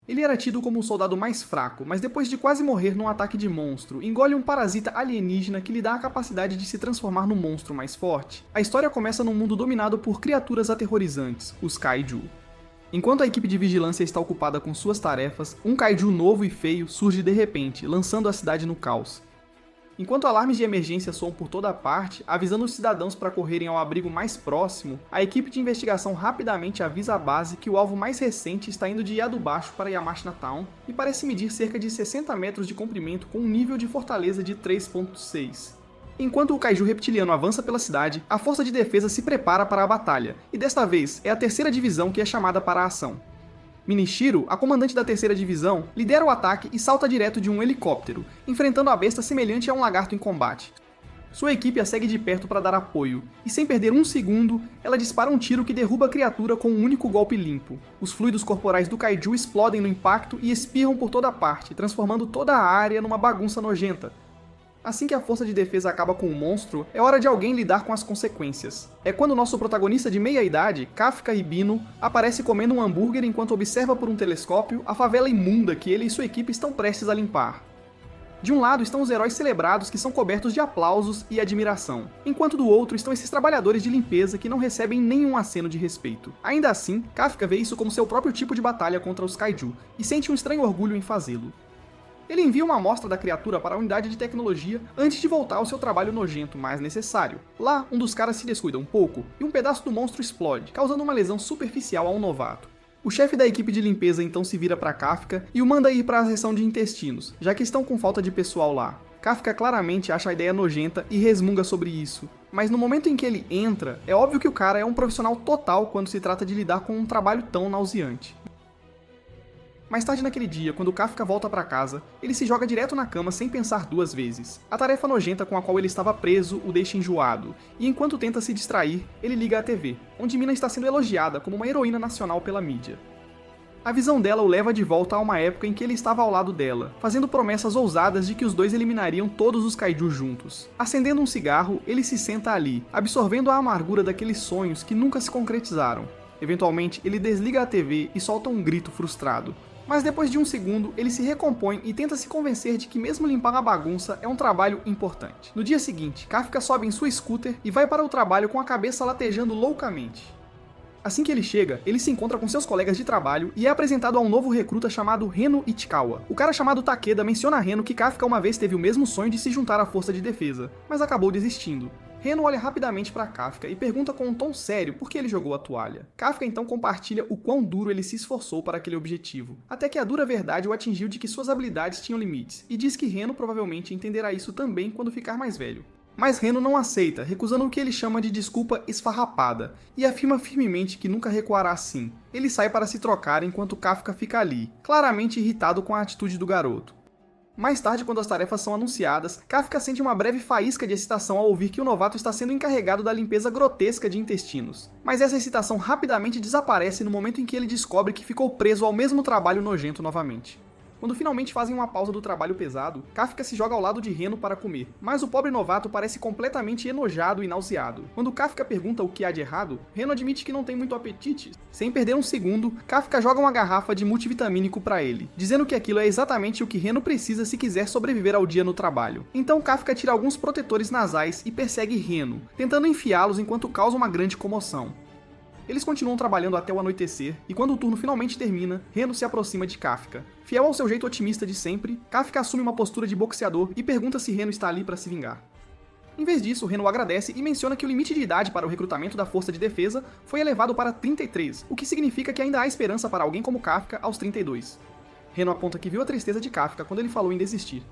Ele era tido como um soldado mais fraco, mas depois de quase morrer num ataque de monstro, engole um parasita alienígena que lhe dá a capacidade de se transformar num monstro mais forte. A história começa num mundo dominado por criaturas aterrorizantes, os Kaiju. Enquanto a equipe de vigilância está ocupada com suas tarefas, um Kaiju novo e feio surge de repente, lançando a cidade no caos. Enquanto alarmes de emergência soam por toda parte, avisando os cidadãos para correrem ao abrigo mais próximo, a equipe de investigação rapidamente avisa a base que o alvo mais recente está indo de Yadubashi para Yamashita Town e parece medir cerca de 60 metros de comprimento com um nível de fortaleza de 3.6. Enquanto o Kaiju reptiliano avança pela cidade, a força de defesa se prepara para a batalha, e desta vez é a terceira divisão que é chamada para a ação. Minichiro, a comandante da terceira divisão, lidera o ataque e salta direto de um helicóptero, enfrentando a besta semelhante a um lagarto em combate. Sua equipe a segue de perto para dar apoio, e sem perder um segundo, ela dispara um tiro que derruba a criatura com um único golpe limpo. Os fluidos corporais do Kaiju explodem no impacto e espirram por toda parte, transformando toda a área numa bagunça nojenta. Assim que a força de defesa acaba com o monstro, é hora de alguém lidar com as consequências. É quando nosso protagonista de meia-idade, Kafka Hibino, aparece comendo um hambúrguer enquanto observa por um telescópio a favela imunda que ele e sua equipe estão prestes a limpar. De um lado estão os heróis celebrados que são cobertos de aplausos e admiração, enquanto do outro estão esses trabalhadores de limpeza que não recebem nenhum aceno de respeito. Ainda assim, Kafka vê isso como seu próprio tipo de batalha contra os Kaiju, e sente um estranho orgulho em fazê-lo. Ele envia uma amostra da criatura para a unidade de tecnologia antes de voltar ao seu trabalho nojento mais necessário. Lá, um dos caras se descuida um pouco e um pedaço do monstro explode, causando uma lesão superficial a um novato. O chefe da equipe de limpeza então se vira para Kafka e o manda ir para a seção de intestinos, já que estão com falta de pessoal lá. Kafka claramente acha a ideia nojenta e resmunga sobre isso, mas no momento em que ele entra, é óbvio que o cara é um profissional total quando se trata de lidar com um trabalho tão nauseante. Mais tarde naquele dia, quando Kafka volta para casa, ele se joga direto na cama sem pensar duas vezes. A tarefa nojenta com a qual ele estava preso o deixa enjoado, e enquanto tenta se distrair, ele liga a TV, onde Mina está sendo elogiada como uma heroína nacional pela mídia. A visão dela o leva de volta a uma época em que ele estava ao lado dela, fazendo promessas ousadas de que os dois eliminariam todos os Kaiju juntos. Acendendo um cigarro, ele se senta ali, absorvendo a amargura daqueles sonhos que nunca se concretizaram. Eventualmente, ele desliga a TV e solta um grito frustrado. Mas depois de um segundo, ele se recompõe e tenta se convencer de que mesmo limpar a bagunça é um trabalho importante. No dia seguinte, Kafka sobe em sua scooter e vai para o trabalho com a cabeça latejando loucamente. Assim que ele chega, ele se encontra com seus colegas de trabalho e é apresentado a um novo recruta chamado Reno Ichikawa. O cara chamado Takeda menciona a Reno que Kafka uma vez teve o mesmo sonho de se juntar à força de defesa, mas acabou desistindo. Reno olha rapidamente para Kafka e pergunta com um tom sério por que ele jogou a toalha. Kafka então compartilha o quão duro ele se esforçou para aquele objetivo, até que a dura verdade o atingiu de que suas habilidades tinham limites, e diz que Reno provavelmente entenderá isso também quando ficar mais velho. Mas Reno não aceita, recusando o que ele chama de desculpa esfarrapada, e afirma firmemente que nunca recuará assim. Ele sai para se trocar enquanto Kafka fica ali, claramente irritado com a atitude do garoto. Mais tarde, quando as tarefas são anunciadas, Kafka sente uma breve faísca de excitação ao ouvir que o novato está sendo encarregado da limpeza grotesca de intestinos. Mas essa excitação rapidamente desaparece no momento em que ele descobre que ficou preso ao mesmo trabalho nojento novamente. Quando finalmente fazem uma pausa do trabalho pesado, Kafka se joga ao lado de Reno para comer, mas o pobre novato parece completamente enojado e nauseado. Quando Kafka pergunta o que há de errado, Reno admite que não tem muito apetite. Sem perder um segundo, Kafka joga uma garrafa de multivitamínico para ele, dizendo que aquilo é exatamente o que Reno precisa se quiser sobreviver ao dia no trabalho. Então Kafka tira alguns protetores nasais e persegue Reno, tentando enfiá-los enquanto causa uma grande comoção. Eles continuam trabalhando até o anoitecer, e quando o turno finalmente termina, Reno se aproxima de Kafka. Fiel ao seu jeito otimista de sempre, Kafka assume uma postura de boxeador e pergunta se Reno está ali para se vingar. Em vez disso, Reno agradece e menciona que o limite de idade para o recrutamento da força de defesa foi elevado para 33, o que significa que ainda há esperança para alguém como Kafka aos 32. Reno aponta que viu a tristeza de Kafka quando ele falou em desistir.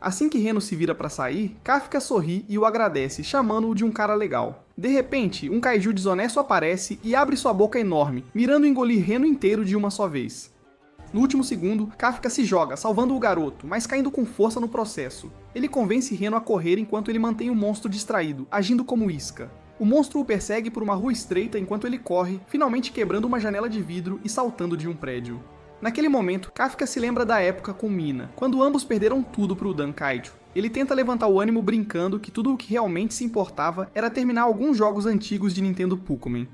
Assim que Reno se vira para sair, Kafka sorri e o agradece, chamando-o de um cara legal. De repente, um kaiju desonesto aparece e abre sua boca enorme, mirando engolir Reno inteiro de uma só vez. No último segundo, Kafka se joga, salvando o garoto, mas caindo com força no processo. Ele convence Reno a correr enquanto ele mantém o monstro distraído, agindo como isca. O monstro o persegue por uma rua estreita enquanto ele corre, finalmente quebrando uma janela de vidro e saltando de um prédio. Naquele momento, Kafka se lembra da época com Mina, quando ambos perderam tudo pro Dankaiju. Ele tenta levantar o ânimo brincando que tudo o que realmente se importava era terminar alguns jogos antigos de Nintendo Pokémon.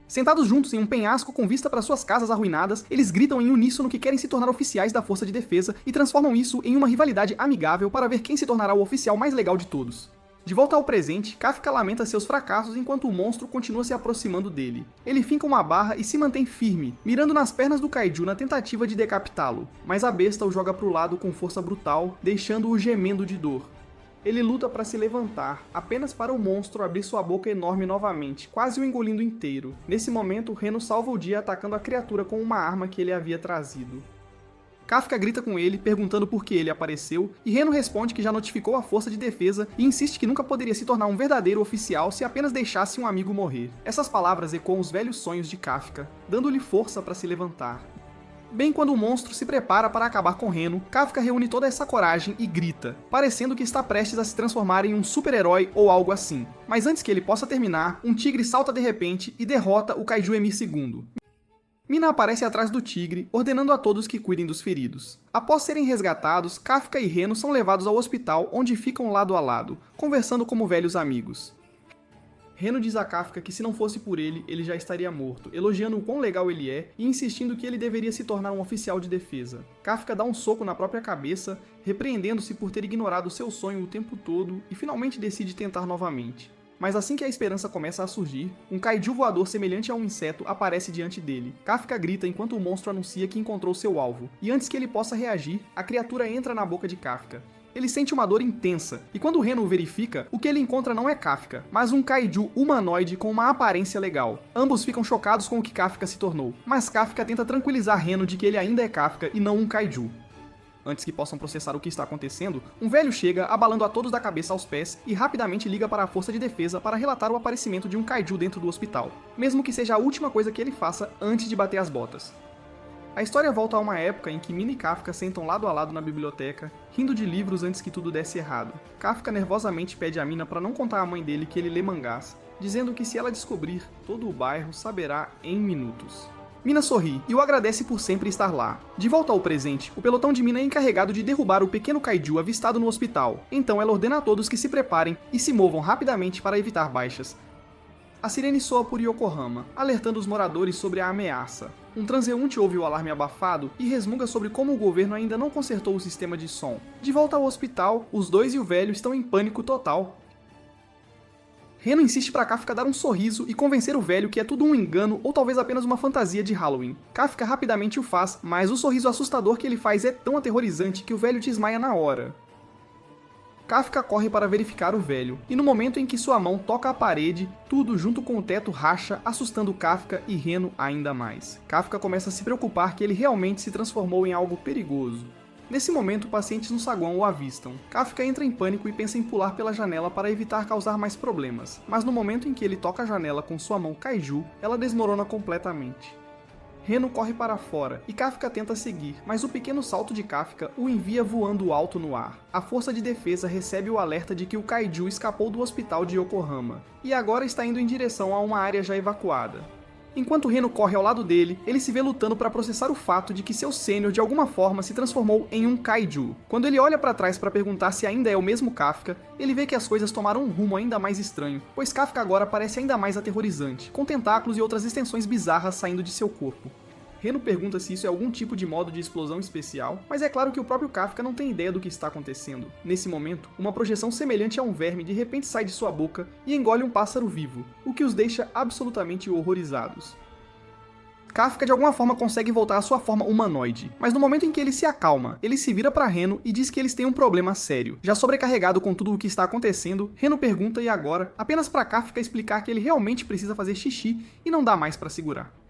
Sentados juntos em um penhasco com vista para suas casas arruinadas, eles gritam em uníssono que querem se tornar oficiais da Força de Defesa e transformam isso em uma rivalidade amigável para ver quem se tornará o oficial mais legal de todos. De volta ao presente, Kafka lamenta seus fracassos enquanto o monstro continua se aproximando dele. Ele finca uma barra e se mantém firme, mirando nas pernas do kaiju na tentativa de decapitá-lo, mas a besta o joga para o lado com força brutal, deixando-o gemendo de dor. Ele luta para se levantar, apenas para o monstro abrir sua boca enorme novamente, quase o engolindo inteiro. Nesse momento, Reno salva o dia atacando a criatura com uma arma que ele havia trazido. Kafka grita com ele, perguntando por que ele apareceu, e Reno responde que já notificou a Força de Defesa e insiste que nunca poderia se tornar um verdadeiro oficial se apenas deixasse um amigo morrer. Essas palavras ecoam os velhos sonhos de Kafka, dando-lhe força para se levantar. Bem quando o monstro se prepara para acabar com Reno, Kafka reúne toda essa coragem e grita, parecendo que está prestes a se transformar em um super-herói ou algo assim. Mas antes que ele possa terminar, um tigre salta de repente e derrota o Kaiju Emir II. Mina aparece atrás do tigre, ordenando a todos que cuidem dos feridos. Após serem resgatados, Kafka e Reno são levados ao hospital, onde ficam lado a lado, conversando como velhos amigos. Reno diz a Kafka que se não fosse por ele, ele já estaria morto, elogiando o quão legal ele é e insistindo que ele deveria se tornar um oficial de defesa. Kafka dá um soco na própria cabeça, repreendendo-se por ter ignorado seu sonho o tempo todo e finalmente decide tentar novamente. Mas assim que a esperança começa a surgir, um kaiju voador semelhante a um inseto aparece diante dele. Kafka grita enquanto o monstro anuncia que encontrou seu alvo, e antes que ele possa reagir, a criatura entra na boca de Kafka. Ele sente uma dor intensa, e quando Reno o verifica, o que ele encontra não é Kafka, mas um kaiju humanoide com uma aparência legal. Ambos ficam chocados com o que Kafka se tornou, mas Kafka tenta tranquilizar Reno de que ele ainda é Kafka e não um kaiju. Antes que possam processar o que está acontecendo, um velho chega, abalando a todos da cabeça aos pés, e rapidamente liga para a Força de Defesa para relatar o aparecimento de um kaiju dentro do hospital, mesmo que seja a última coisa que ele faça antes de bater as botas. A história volta a uma época em que Mina e Kafka sentam lado a lado na biblioteca, rindo de livros antes que tudo desse errado. Kafka nervosamente pede a Mina para não contar à mãe dele que ele lê mangás, dizendo que se ela descobrir, todo o bairro saberá em minutos. Mina sorri e o agradece por sempre estar lá. De volta ao presente, o pelotão de Mina é encarregado de derrubar o pequeno kaiju avistado no hospital, então ela ordena a todos que se preparem e se movam rapidamente para evitar baixas. A sirene soa por Yokohama, alertando os moradores sobre a ameaça. Um transeunte ouve o alarme abafado e resmunga sobre como o governo ainda não consertou o sistema de som. De volta ao hospital, os dois e o velho estão em pânico total. Reno insiste para Kafka dar um sorriso e convencer o velho que é tudo um engano ou talvez apenas uma fantasia de Halloween. Kafka rapidamente o faz, mas o sorriso assustador que ele faz é tão aterrorizante que o velho desmaia na hora. Kafka corre para verificar o velho, e no momento em que sua mão toca a parede, tudo junto com o teto racha, assustando Kafka e Reno ainda mais. Kafka começa a se preocupar que ele realmente se transformou em algo perigoso. Nesse momento, pacientes no saguão o avistam. Kafka entra em pânico e pensa em pular pela janela para evitar causar mais problemas, mas no momento em que ele toca a janela com sua mão kaiju, ela desmorona completamente. Reno corre para fora, e Kafka tenta seguir, mas o pequeno salto de Kafka o envia voando alto no ar. A Força de Defesa recebe o alerta de que o kaiju escapou do hospital de Yokohama, e agora está indo em direção a uma área já evacuada. Enquanto Reno corre ao lado dele, ele se vê lutando para processar o fato de que seu sênior de alguma forma se transformou em um kaiju. Quando ele olha para trás para perguntar se ainda é o mesmo Kafka, ele vê que as coisas tomaram um rumo ainda mais estranho, pois Kafka agora parece ainda mais aterrorizante, com tentáculos e outras extensões bizarras saindo de seu corpo. Reno pergunta se isso é algum tipo de modo de explosão especial, mas é claro que o próprio Kafka não tem ideia do que está acontecendo. Nesse momento, uma projeção semelhante a um verme de repente sai de sua boca e engole um pássaro vivo, o que os deixa absolutamente horrorizados. Kafka de alguma forma consegue voltar à sua forma humanoide, mas no momento em que ele se acalma, ele se vira para Reno e diz que eles têm um problema sério. Já sobrecarregado com tudo o que está acontecendo, Reno pergunta e agora, apenas para Kafka explicar que ele realmente precisa fazer xixi e não dá mais para segurar.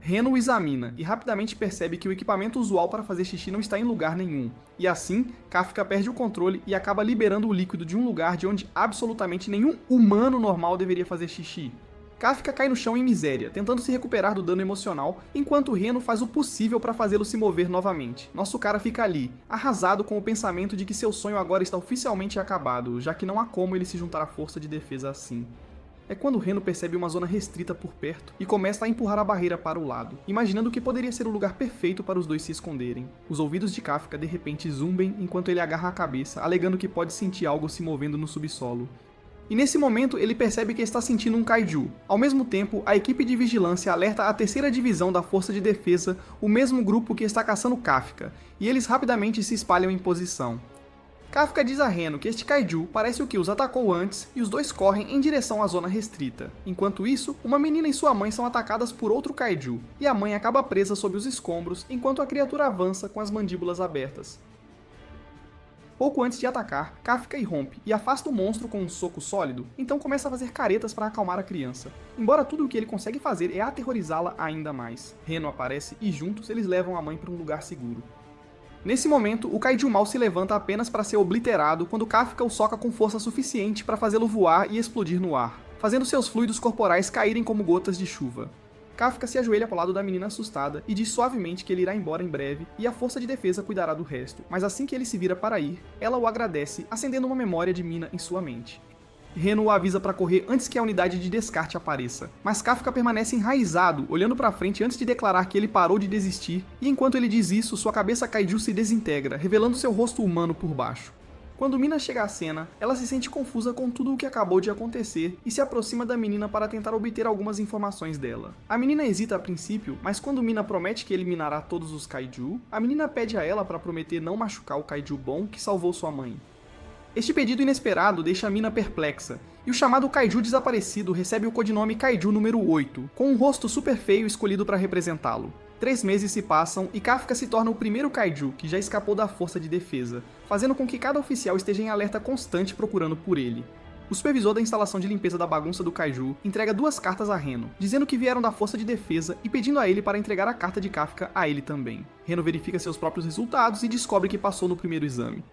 Reno o examina e rapidamente percebe que o equipamento usual para fazer xixi não está em lugar nenhum, e assim, Kafka perde o controle e acaba liberando o líquido de um lugar de onde absolutamente nenhum humano normal deveria fazer xixi. Kafka cai no chão em miséria, tentando se recuperar do dano emocional, enquanto Reno faz o possível para fazê-lo se mover novamente. Nosso cara fica ali, arrasado com o pensamento de que seu sonho agora está oficialmente acabado, já que não há como ele se juntar à Força de Defesa assim. É quando Reno percebe uma zona restrita por perto e começa a empurrar a barreira para o lado, imaginando que poderia ser o lugar perfeito para os dois se esconderem. Os ouvidos de Kafka de repente zumbem enquanto ele agarra a cabeça, alegando que pode sentir algo se movendo no subsolo. E nesse momento ele percebe que está sentindo um kaiju. Ao mesmo tempo, a equipe de vigilância alerta a terceira divisão da Força de Defesa, o mesmo grupo que está caçando Kafka, e eles rapidamente se espalham em posição. Kafka diz a Reno que este kaiju parece o que os atacou antes e os dois correm em direção à zona restrita. Enquanto isso, uma menina e sua mãe são atacadas por outro kaiju, e a mãe acaba presa sob os escombros enquanto a criatura avança com as mandíbulas abertas. Pouco antes de atacar, Kafka irrompe e afasta o monstro com um soco sólido, então começa a fazer caretas para acalmar a criança. Embora tudo o que ele consegue fazer é aterrorizá-la ainda mais. Reno aparece e juntos eles levam a mãe para um lugar seguro. Nesse momento, o kaiju mal se levanta apenas para ser obliterado quando Kafka o soca com força suficiente para fazê-lo voar e explodir no ar, fazendo seus fluidos corporais caírem como gotas de chuva. Kafka se ajoelha ao lado da menina assustada e diz suavemente que ele irá embora em breve e a força de defesa cuidará do resto, mas assim que ele se vira para ir, ela o agradece, acendendo uma memória de Mina em sua mente. Reno o avisa para correr antes que a unidade de descarte apareça, mas Kafka permanece enraizado, olhando para frente antes de declarar que ele parou de desistir, e enquanto ele diz isso, sua cabeça kaiju se desintegra, revelando seu rosto humano por baixo. Quando Mina chega à cena, ela se sente confusa com tudo o que acabou de acontecer e se aproxima da menina para tentar obter algumas informações dela. A menina hesita a princípio, mas quando Mina promete que eliminará todos os kaiju, a menina pede a ela para prometer não machucar o kaiju bom que salvou sua mãe. Este pedido inesperado deixa a Mina perplexa, e o chamado kaiju desaparecido recebe o codinome Kaiju número 8, com um rosto super feio escolhido para representá-lo. 3 meses se passam e Kafka se torna o primeiro kaiju que já escapou da força de defesa, fazendo com que cada oficial esteja em alerta constante procurando por ele. O supervisor da instalação de limpeza da bagunça do kaiju entrega 2 cartas a Reno, dizendo que vieram da força de defesa e pedindo a ele para entregar a carta de Kafka a ele também. Reno verifica seus próprios resultados e descobre que passou no primeiro exame.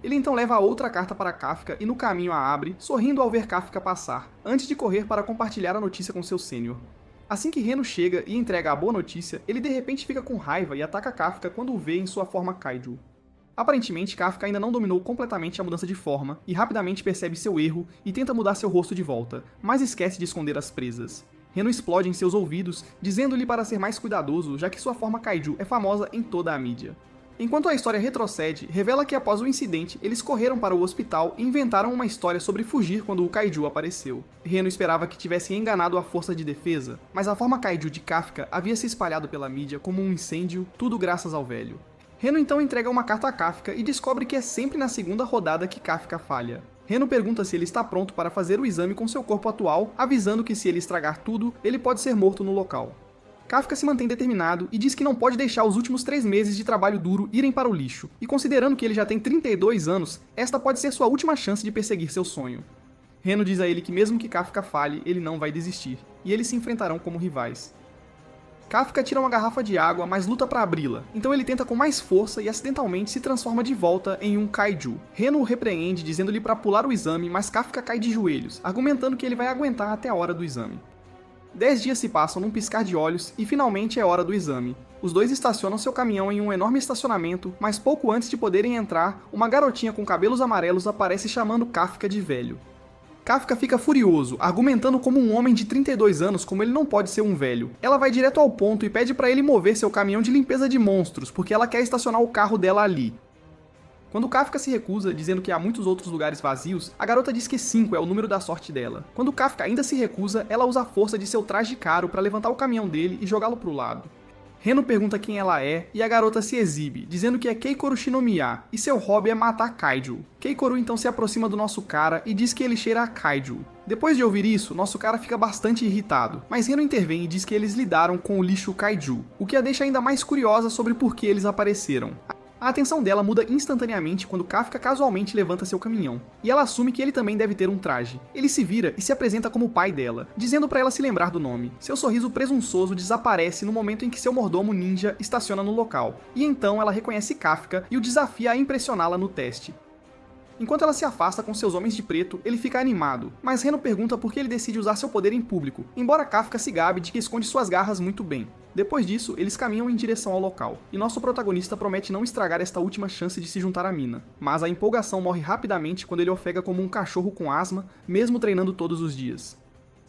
Ele então leva a outra carta para Kafka e no caminho a abre, sorrindo ao ver Kafka passar, antes de correr para compartilhar a notícia com seu sênior. Assim que Reno chega e entrega a boa notícia, ele de repente fica com raiva e ataca Kafka quando o vê em sua forma kaiju. Aparentemente, Kafka ainda não dominou completamente a mudança de forma e rapidamente percebe seu erro e tenta mudar seu rosto de volta, mas esquece de esconder as presas. Reno explode em seus ouvidos, dizendo-lhe para ser mais cuidadoso, já que sua forma kaiju é famosa em toda a mídia. Enquanto a história retrocede, revela que após o incidente, eles correram para o hospital e inventaram uma história sobre fugir quando o kaiju apareceu. Reno esperava que tivessem enganado a força de defesa, mas a forma kaiju de Kafka havia se espalhado pela mídia como um incêndio, tudo graças ao velho. Reno então entrega uma carta a Kafka e descobre que é sempre na segunda rodada que Kafka falha. Reno pergunta se ele está pronto para fazer o exame com seu corpo atual, avisando que se ele estragar tudo, ele pode ser morto no local. Kafka se mantém determinado e diz que não pode deixar os últimos 3 meses de trabalho duro irem para o lixo, e considerando que ele já tem 32 anos, esta pode ser sua última chance de perseguir seu sonho. Reno diz a ele que mesmo que Kafka falhe, ele não vai desistir, e eles se enfrentarão como rivais. Kafka tira uma garrafa de água, mas luta para abri-la, então ele tenta com mais força e acidentalmente se transforma de volta em um kaiju. Reno o repreende dizendo-lhe para pular o exame, mas Kafka cai de joelhos, argumentando que ele vai aguentar até a hora do exame. 10 dias se passam num piscar de olhos e finalmente é hora do exame. Os dois estacionam seu caminhão em um enorme estacionamento, mas pouco antes de poderem entrar, uma garotinha com cabelos amarelos aparece chamando Kafka de velho. Kafka fica furioso, argumentando como um homem de 32 anos como ele não pode ser um velho. Ela vai direto ao ponto e pede para ele mover seu caminhão de limpeza de monstros, porque ela quer estacionar o carro dela ali. Quando Kafka se recusa, dizendo que há muitos outros lugares vazios, a garota diz que 5 é o número da sorte dela. Quando Kafka ainda se recusa, ela usa a força de seu traje caro para levantar o caminhão dele e jogá-lo pro lado. Reno pergunta quem ela é e a garota se exibe, dizendo que é Keikoru Shinomiya e seu hobby é matar kaiju. Keikoru então se aproxima do nosso cara e diz que ele cheira a kaiju. Depois de ouvir isso, nosso cara fica bastante irritado, mas Reno intervém e diz que eles lidaram com o lixo kaiju, o que a deixa ainda mais curiosa sobre por que eles apareceram. A atenção dela muda instantaneamente quando Kafka casualmente levanta seu caminhão, e ela assume que ele também deve ter um traje. Ele se vira e se apresenta como o pai dela, dizendo para ela se lembrar do nome. Seu sorriso presunçoso desaparece no momento em que seu mordomo ninja estaciona no local, e então ela reconhece Kafka e o desafia a impressioná-la no teste. Enquanto ela se afasta com seus homens de preto, ele fica animado, mas Reno pergunta por que ele decide usar seu poder em público, embora Kafka se gabe de que esconde suas garras muito bem. Depois disso, eles caminham em direção ao local, e nosso protagonista promete não estragar esta última chance de se juntar à mina, mas a empolgação morre rapidamente quando ele ofega como um cachorro com asma, mesmo treinando todos os dias.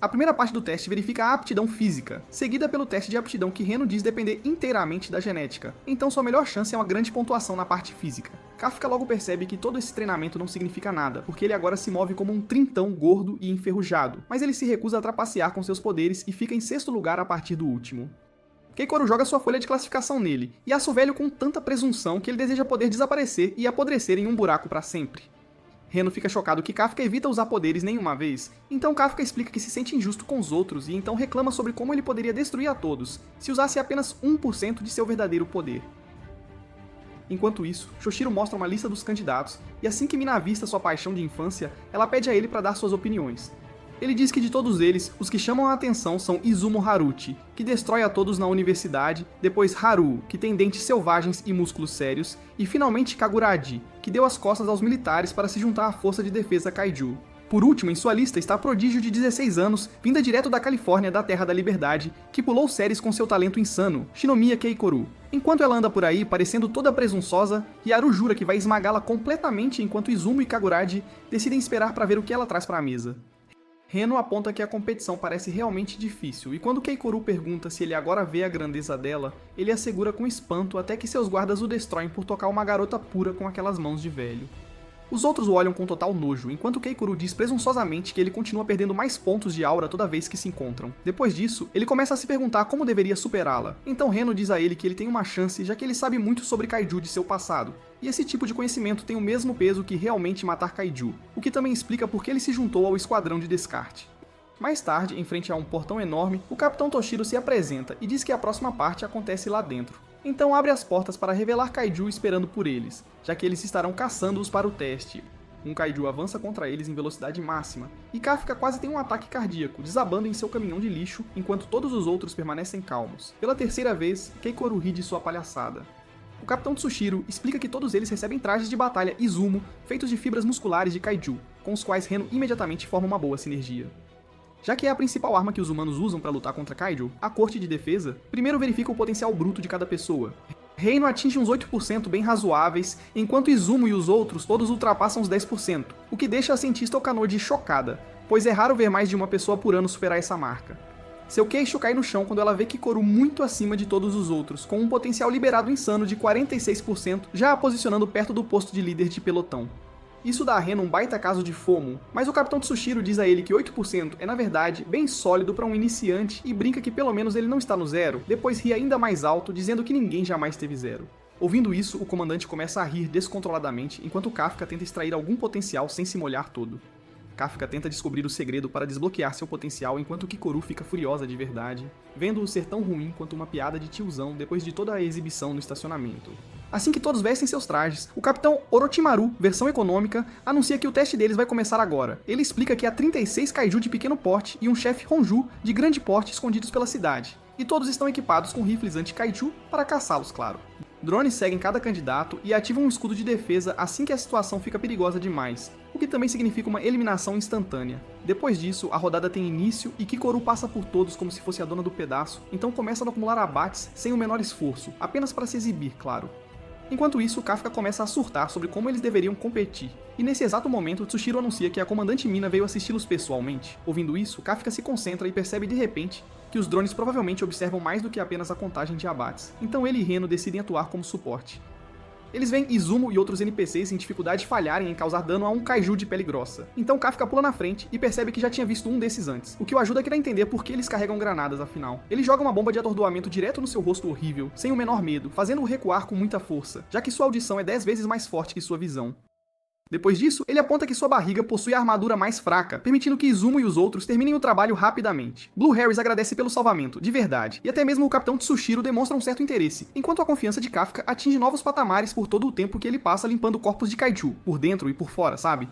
A primeira parte do teste verifica a aptidão física, seguida pelo teste de aptidão que Reno diz depender inteiramente da genética, então sua melhor chance é uma grande pontuação na parte física. Kafka logo percebe que todo esse treinamento não significa nada, porque ele agora se move como um trintão gordo e enferrujado, mas ele se recusa a trapacear com seus poderes e fica em 6º lugar a partir do último. Keikoru joga sua folha de classificação nele, e aça o velho com tanta presunção que ele deseja poder desaparecer e apodrecer em um buraco para sempre. Reno fica chocado que Kafka evita usar poderes nenhuma vez, então Kafka explica que se sente injusto com os outros e então reclama sobre como ele poderia destruir a todos, se usasse apenas 1% de seu verdadeiro poder. Enquanto isso, Shoshiro mostra uma lista dos candidatos, e assim que Mina avista sua paixão de infância, ela pede a ele para dar suas opiniões. Ele diz que de todos eles, os que chamam a atenção são Izumo Haruchi, que destrói a todos na universidade, depois Haru, que tem dentes selvagens e músculos sérios, e finalmente Kaguragi, que deu as costas aos militares para se juntar à força de defesa Kaiju. Por último, em sua lista está a prodígio de 16 anos, vinda direto da Califórnia, da Terra da Liberdade, que pulou séries com seu talento insano, Shinomiya Keikoru. Enquanto ela anda por aí, parecendo toda presunçosa, Hyaru jura que vai esmagá-la completamente enquanto Izumo e Kaguragi decidem esperar para ver o que ela traz para a mesa. Reno aponta que a competição parece realmente difícil, e quando Keikoru pergunta se ele agora vê a grandeza dela, ele assegura com espanto até que seus guardas o destroem por tocar uma garota pura com aquelas mãos de velho. Os outros o olham com total nojo, enquanto Keikoru diz presunçosamente que ele continua perdendo mais pontos de aura toda vez que se encontram. Depois disso, ele começa a se perguntar como deveria superá-la. Então Reno diz a ele que ele tem uma chance, já que ele sabe muito sobre Kaiju de seu passado. E esse tipo de conhecimento tem o mesmo peso que realmente matar Kaiju, o que também explica por que ele se juntou ao esquadrão de descarte. Mais tarde, em frente a um portão enorme, o Capitão Toshiro se apresenta e diz que a próxima parte acontece lá dentro. Então abre as portas para revelar Kaiju esperando por eles, já que eles estarão caçando-os para o teste. Um Kaiju avança contra eles em velocidade máxima, e Kafka quase tem um ataque cardíaco, desabando em seu caminhão de lixo, enquanto todos os outros permanecem calmos. Pela terceira vez, Keikoru ri de sua palhaçada. O Capitão Tsushiro explica que todos eles recebem trajes de batalha Izumo, feitos de fibras musculares de Kaiju, com os quais Reno imediatamente forma uma boa sinergia. Já que é a principal arma que os humanos usam para lutar contra Kaiju, a Corte de Defesa primeiro verifica o potencial bruto de cada pessoa. Reino atinge uns 8% bem razoáveis, enquanto Izumo e os outros todos ultrapassam os 10%, o que deixa a cientista Okanoji chocada, pois é raro ver mais de uma pessoa por ano superar essa marca. Seu queixo cai no chão quando ela vê Keikoru muito acima de todos os outros, com um potencial liberado insano de 46%, já a posicionando perto do posto de líder de pelotão. Isso dá a Reno um baita caso de FOMO, mas o Capitão Tsushiro diz a ele que 8% é na verdade bem sólido para um iniciante e brinca que pelo menos ele não está no zero, depois ri ainda mais alto, dizendo que ninguém jamais teve zero. Ouvindo isso, o comandante começa a rir descontroladamente, enquanto Kafka tenta extrair algum potencial sem se molhar todo. Kafka tenta descobrir o segredo para desbloquear seu potencial enquanto Keikoru fica furiosa de verdade, vendo-o ser tão ruim quanto uma piada de tiozão depois de toda a exibição no estacionamento. Assim que todos vestem seus trajes, o Capitão Orochimaru, versão econômica, anuncia que o teste deles vai começar agora. Ele explica que há 36 Kaiju de pequeno porte e um chefe Honju de grande porte escondidos pela cidade, e todos estão equipados com rifles anti-Kaiju para caçá-los, claro. Drones seguem cada candidato e ativam um escudo de defesa assim que a situação fica perigosa demais, o que também significa uma eliminação instantânea. Depois disso, a rodada tem início e Keikoru passa por todos como se fosse a dona do pedaço, então começa a acumular abates sem o menor esforço, apenas para se exibir, claro. Enquanto isso, Kafka começa a surtar sobre como eles deveriam competir, e nesse exato momento, Tsushiro anuncia que a comandante Mina veio assisti-los pessoalmente. Ouvindo isso, Kafka se concentra e percebe de repente que os drones provavelmente observam mais do que apenas a contagem de abates, então ele e Reno decidem atuar como suporte. Eles veem Izumo e outros NPCs em dificuldade falharem em causar dano a um Kaiju de pele grossa. Então Kafka pula na frente e percebe que já tinha visto um desses antes, o que o ajuda a querer entender por que eles carregam granadas afinal. Ele joga uma bomba de atordoamento direto no seu rosto horrível, sem o menor medo, fazendo-o recuar com muita força, já que sua audição é 10 vezes mais forte que sua visão. Depois disso, ele aponta que sua barriga possui a armadura mais fraca, permitindo que Izumo e os outros terminem o trabalho rapidamente. Blue Harris agradece pelo salvamento, de verdade, e até mesmo o Capitão Tsushiro demonstra um certo interesse, enquanto a confiança de Kafka atinge novos patamares por todo o tempo que ele passa limpando corpos de Kaiju, por dentro e por fora, sabe?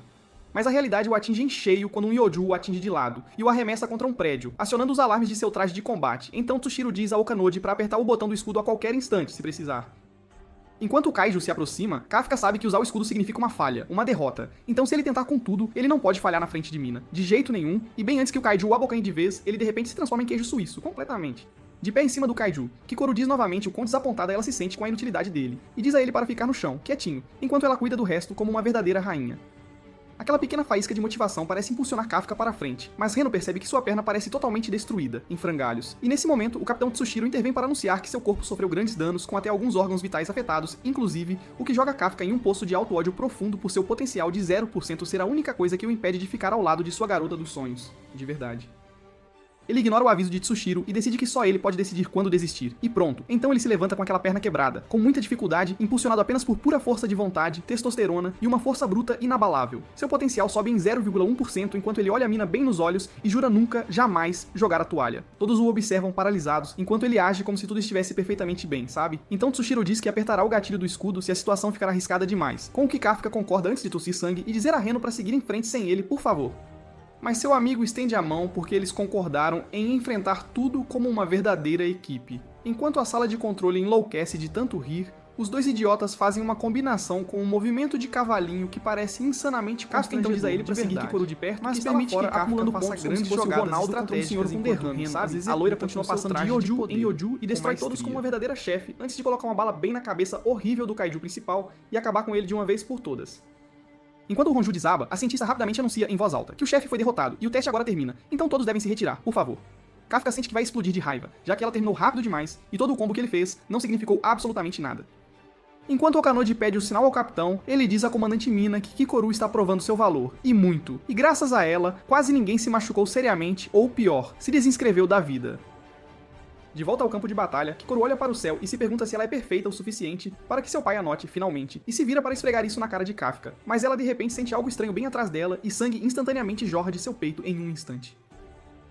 Mas a realidade o atinge em cheio quando um Yoju o atinge de lado, e o arremessa contra um prédio, acionando os alarmes de seu traje de combate, então Tsushiro diz a Okanoji para apertar o botão do escudo a qualquer instante, se precisar. Enquanto o Kaiju se aproxima, Kafka sabe que usar o escudo significa uma falha, uma derrota. Então se ele tentar com tudo, ele não pode falhar na frente de Mina, de jeito nenhum, e bem antes que o Kaiju o abocanhe de vez, ele de repente se transforma em queijo suíço, completamente. De pé em cima do Kaiju, Keikoru diz novamente o quão desapontada ela se sente com a inutilidade dele, e diz a ele para ficar no chão, quietinho, enquanto ela cuida do resto como uma verdadeira rainha. Aquela pequena faísca de motivação parece impulsionar Kafka para a frente, mas Reno percebe que sua perna parece totalmente destruída, em frangalhos. E nesse momento, o Capitão Tsushiro intervém para anunciar que seu corpo sofreu grandes danos, com até alguns órgãos vitais afetados, inclusive o que joga Kafka em um poço de alto ódio profundo por seu potencial de 0% ser a única coisa que o impede de ficar ao lado de sua garota dos sonhos. De verdade. Ele ignora o aviso de Tsushiro e decide que só ele pode decidir quando desistir. E pronto. Então ele se levanta com aquela perna quebrada, com muita dificuldade, impulsionado apenas por pura força de vontade, testosterona e uma força bruta inabalável. Seu potencial sobe em 0,1% enquanto ele olha a mina bem nos olhos e jura nunca, jamais, jogar a toalha. Todos o observam paralisados, enquanto ele age como se tudo estivesse perfeitamente bem, sabe? Então Tsushiro diz que apertará o gatilho do escudo se a situação ficar arriscada demais, com o que Kafka concorda antes de tossir sangue e dizer a Reno para seguir em frente sem ele, por favor. Mas seu amigo estende a mão porque eles concordaram em enfrentar tudo como uma verdadeira equipe. Enquanto a sala de controle enlouquece de tanto rir, os dois idiotas fazem uma combinação com um movimento de cavalinho que parece insanamente constrangedor. Então diz a ele para seguir Kikoru de perto, mas permite que Kafka acumulando pontos grandes jogadas Ronaldo contra um senhor com derrame, sabe? A loira continua passando de Yoju em Yoju e destrói todos como uma verdadeira chefe, antes de colocar uma bala bem na cabeça horrível do kaiju principal e acabar com ele de uma vez por todas. Enquanto o Honju desaba, a cientista rapidamente anuncia em voz alta que o chefe foi derrotado e o teste agora termina, então todos devem se retirar, por favor. Kafka sente que vai explodir de raiva, já que ela terminou rápido demais e todo o combo que ele fez não significou absolutamente nada. Enquanto Okanodi pede o sinal ao capitão, ele diz à comandante Mina que Kikoru está provando seu valor, e muito, e graças a ela, quase ninguém se machucou seriamente, ou pior, se desinscreveu da vida. De volta ao campo de batalha, Kikoru olha para o céu e se pergunta se ela é perfeita o suficiente para que seu pai a note finalmente, e se vira para esfregar isso na cara de Kafka. Mas ela de repente sente algo estranho bem atrás dela e sangue instantaneamente jorra de seu peito em um instante.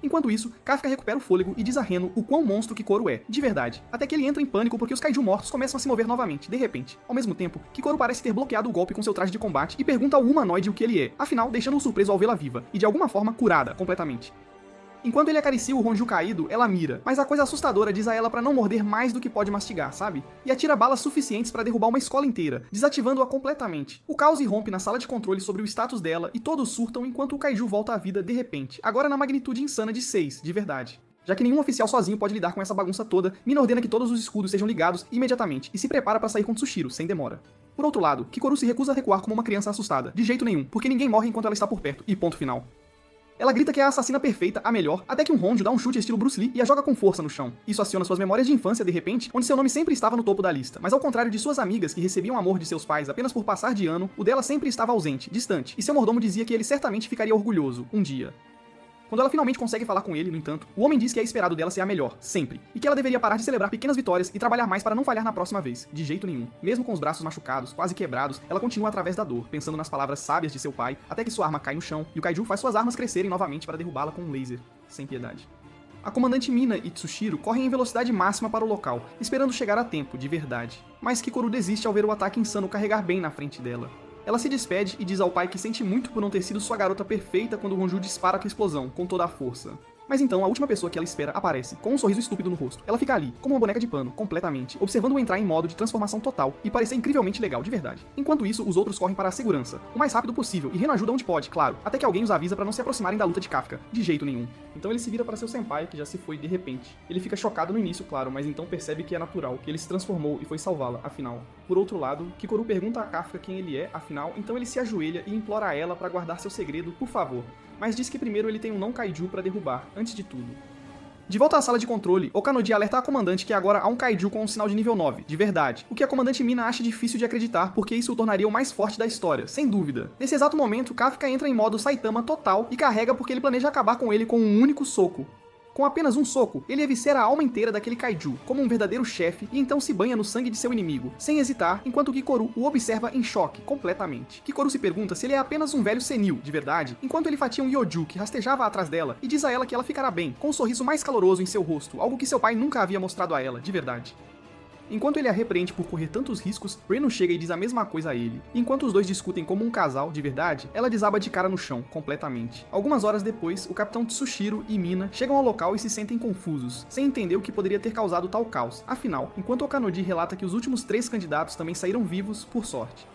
Enquanto isso, Kafka recupera o fôlego e diz a Reno o quão monstro Kikoru é, de verdade, até que ele entra em pânico porque os kaiju mortos começam a se mover novamente, de repente. Ao mesmo tempo, Kikoru parece ter bloqueado o golpe com seu traje de combate e pergunta ao humanoide o que ele é, afinal deixando-o surpreso ao vê-la viva, e de alguma forma curada, completamente. Enquanto ele acaricia o Honju caído, ela mira, mas a coisa assustadora diz a ela pra não morder mais do que pode mastigar, sabe? E atira balas suficientes pra derrubar uma escola inteira, desativando-a completamente. O caos irrompe na sala de controle sobre o status dela e todos surtam enquanto o kaiju volta à vida de repente, agora na magnitude insana de 6, de verdade. Já que nenhum oficial sozinho pode lidar com essa bagunça toda, Mina ordena que todos os escudos sejam ligados imediatamente e se prepara pra sair com Tsushiro, sem demora. Por outro lado, Kikoru se recusa a recuar como uma criança assustada, de jeito nenhum, porque ninguém morre enquanto ela está por perto, e ponto final. Ela grita que é a assassina perfeita, a melhor, até que um Honju dá um chute estilo Bruce Lee e a joga com força no chão. Isso aciona suas memórias de infância de repente, onde seu nome sempre estava no topo da lista, mas ao contrário de suas amigas que recebiam amor de seus pais apenas por passar de ano, o dela sempre estava ausente, distante, e seu mordomo dizia que ele certamente ficaria orgulhoso, um dia. Quando ela finalmente consegue falar com ele, no entanto, o homem diz que é esperado dela ser a melhor, sempre, e que ela deveria parar de celebrar pequenas vitórias e trabalhar mais para não falhar na próxima vez, de jeito nenhum. Mesmo com os braços machucados, quase quebrados, ela continua através da dor, pensando nas palavras sábias de seu pai, até que sua arma cai no chão, e o kaiju faz suas armas crescerem novamente para derrubá-la com um laser, sem piedade. A comandante Mina e Tsushiro correm em velocidade máxima para o local, esperando chegar a tempo, de verdade. Mas Kikoru desiste ao ver o ataque insano carregar bem na frente dela. Ela se despede e diz ao pai que sente muito por não ter sido sua garota perfeita quando o Honju dispara com a explosão, com toda a força. Mas então, a última pessoa que ela espera aparece, com um sorriso estúpido no rosto. Ela fica ali, como uma boneca de pano, completamente, observando-o entrar em modo de transformação total e parecer incrivelmente legal, de verdade. Enquanto isso, os outros correm para a segurança, o mais rápido possível, e Reno ajuda onde pode, claro, até que alguém os avisa para não se aproximarem da luta de Kafka, de jeito nenhum. Então ele se vira para seu senpai, que já se foi de repente. Ele fica chocado no início, claro, mas então percebe que é natural, que ele se transformou e foi salvá-la, afinal. Por outro lado, Kikoru pergunta a Kafka quem ele é, afinal, então ele se ajoelha e implora a ela para guardar seu segredo, por favor. Mas diz que primeiro ele tem um não kaiju para derrubar, antes de tudo. De volta à sala de controle, Okanodi alerta a comandante que agora há um kaiju com um sinal de nível 9, de verdade, o que a comandante Mina acha difícil de acreditar porque isso o tornaria o mais forte da história, sem dúvida. Nesse exato momento, Kafka entra em modo Saitama total e carrega porque ele planeja acabar com ele com um único soco. Com apenas um soco, ele eviscera a alma inteira daquele kaiju, como um verdadeiro chefe, e então se banha no sangue de seu inimigo, sem hesitar, enquanto Kikoru o observa em choque, completamente. Kikoru se pergunta se ele é apenas um velho senil, de verdade, enquanto ele fatia um Yoju que rastejava atrás dela, e diz a ela que ela ficará bem, com um sorriso mais caloroso em seu rosto, algo que seu pai nunca havia mostrado a ela, de verdade. Enquanto ele a repreende por correr tantos riscos, Reno chega e diz a mesma coisa a ele. Enquanto os dois discutem como um casal, de verdade, ela desaba de cara no chão, completamente. Algumas horas depois, o capitão Tsushiro e Mina chegam ao local e se sentem confusos, sem entender o que poderia ter causado tal caos. Afinal, enquanto Okanodi relata que os últimos 3 candidatos também saíram vivos, por sorte.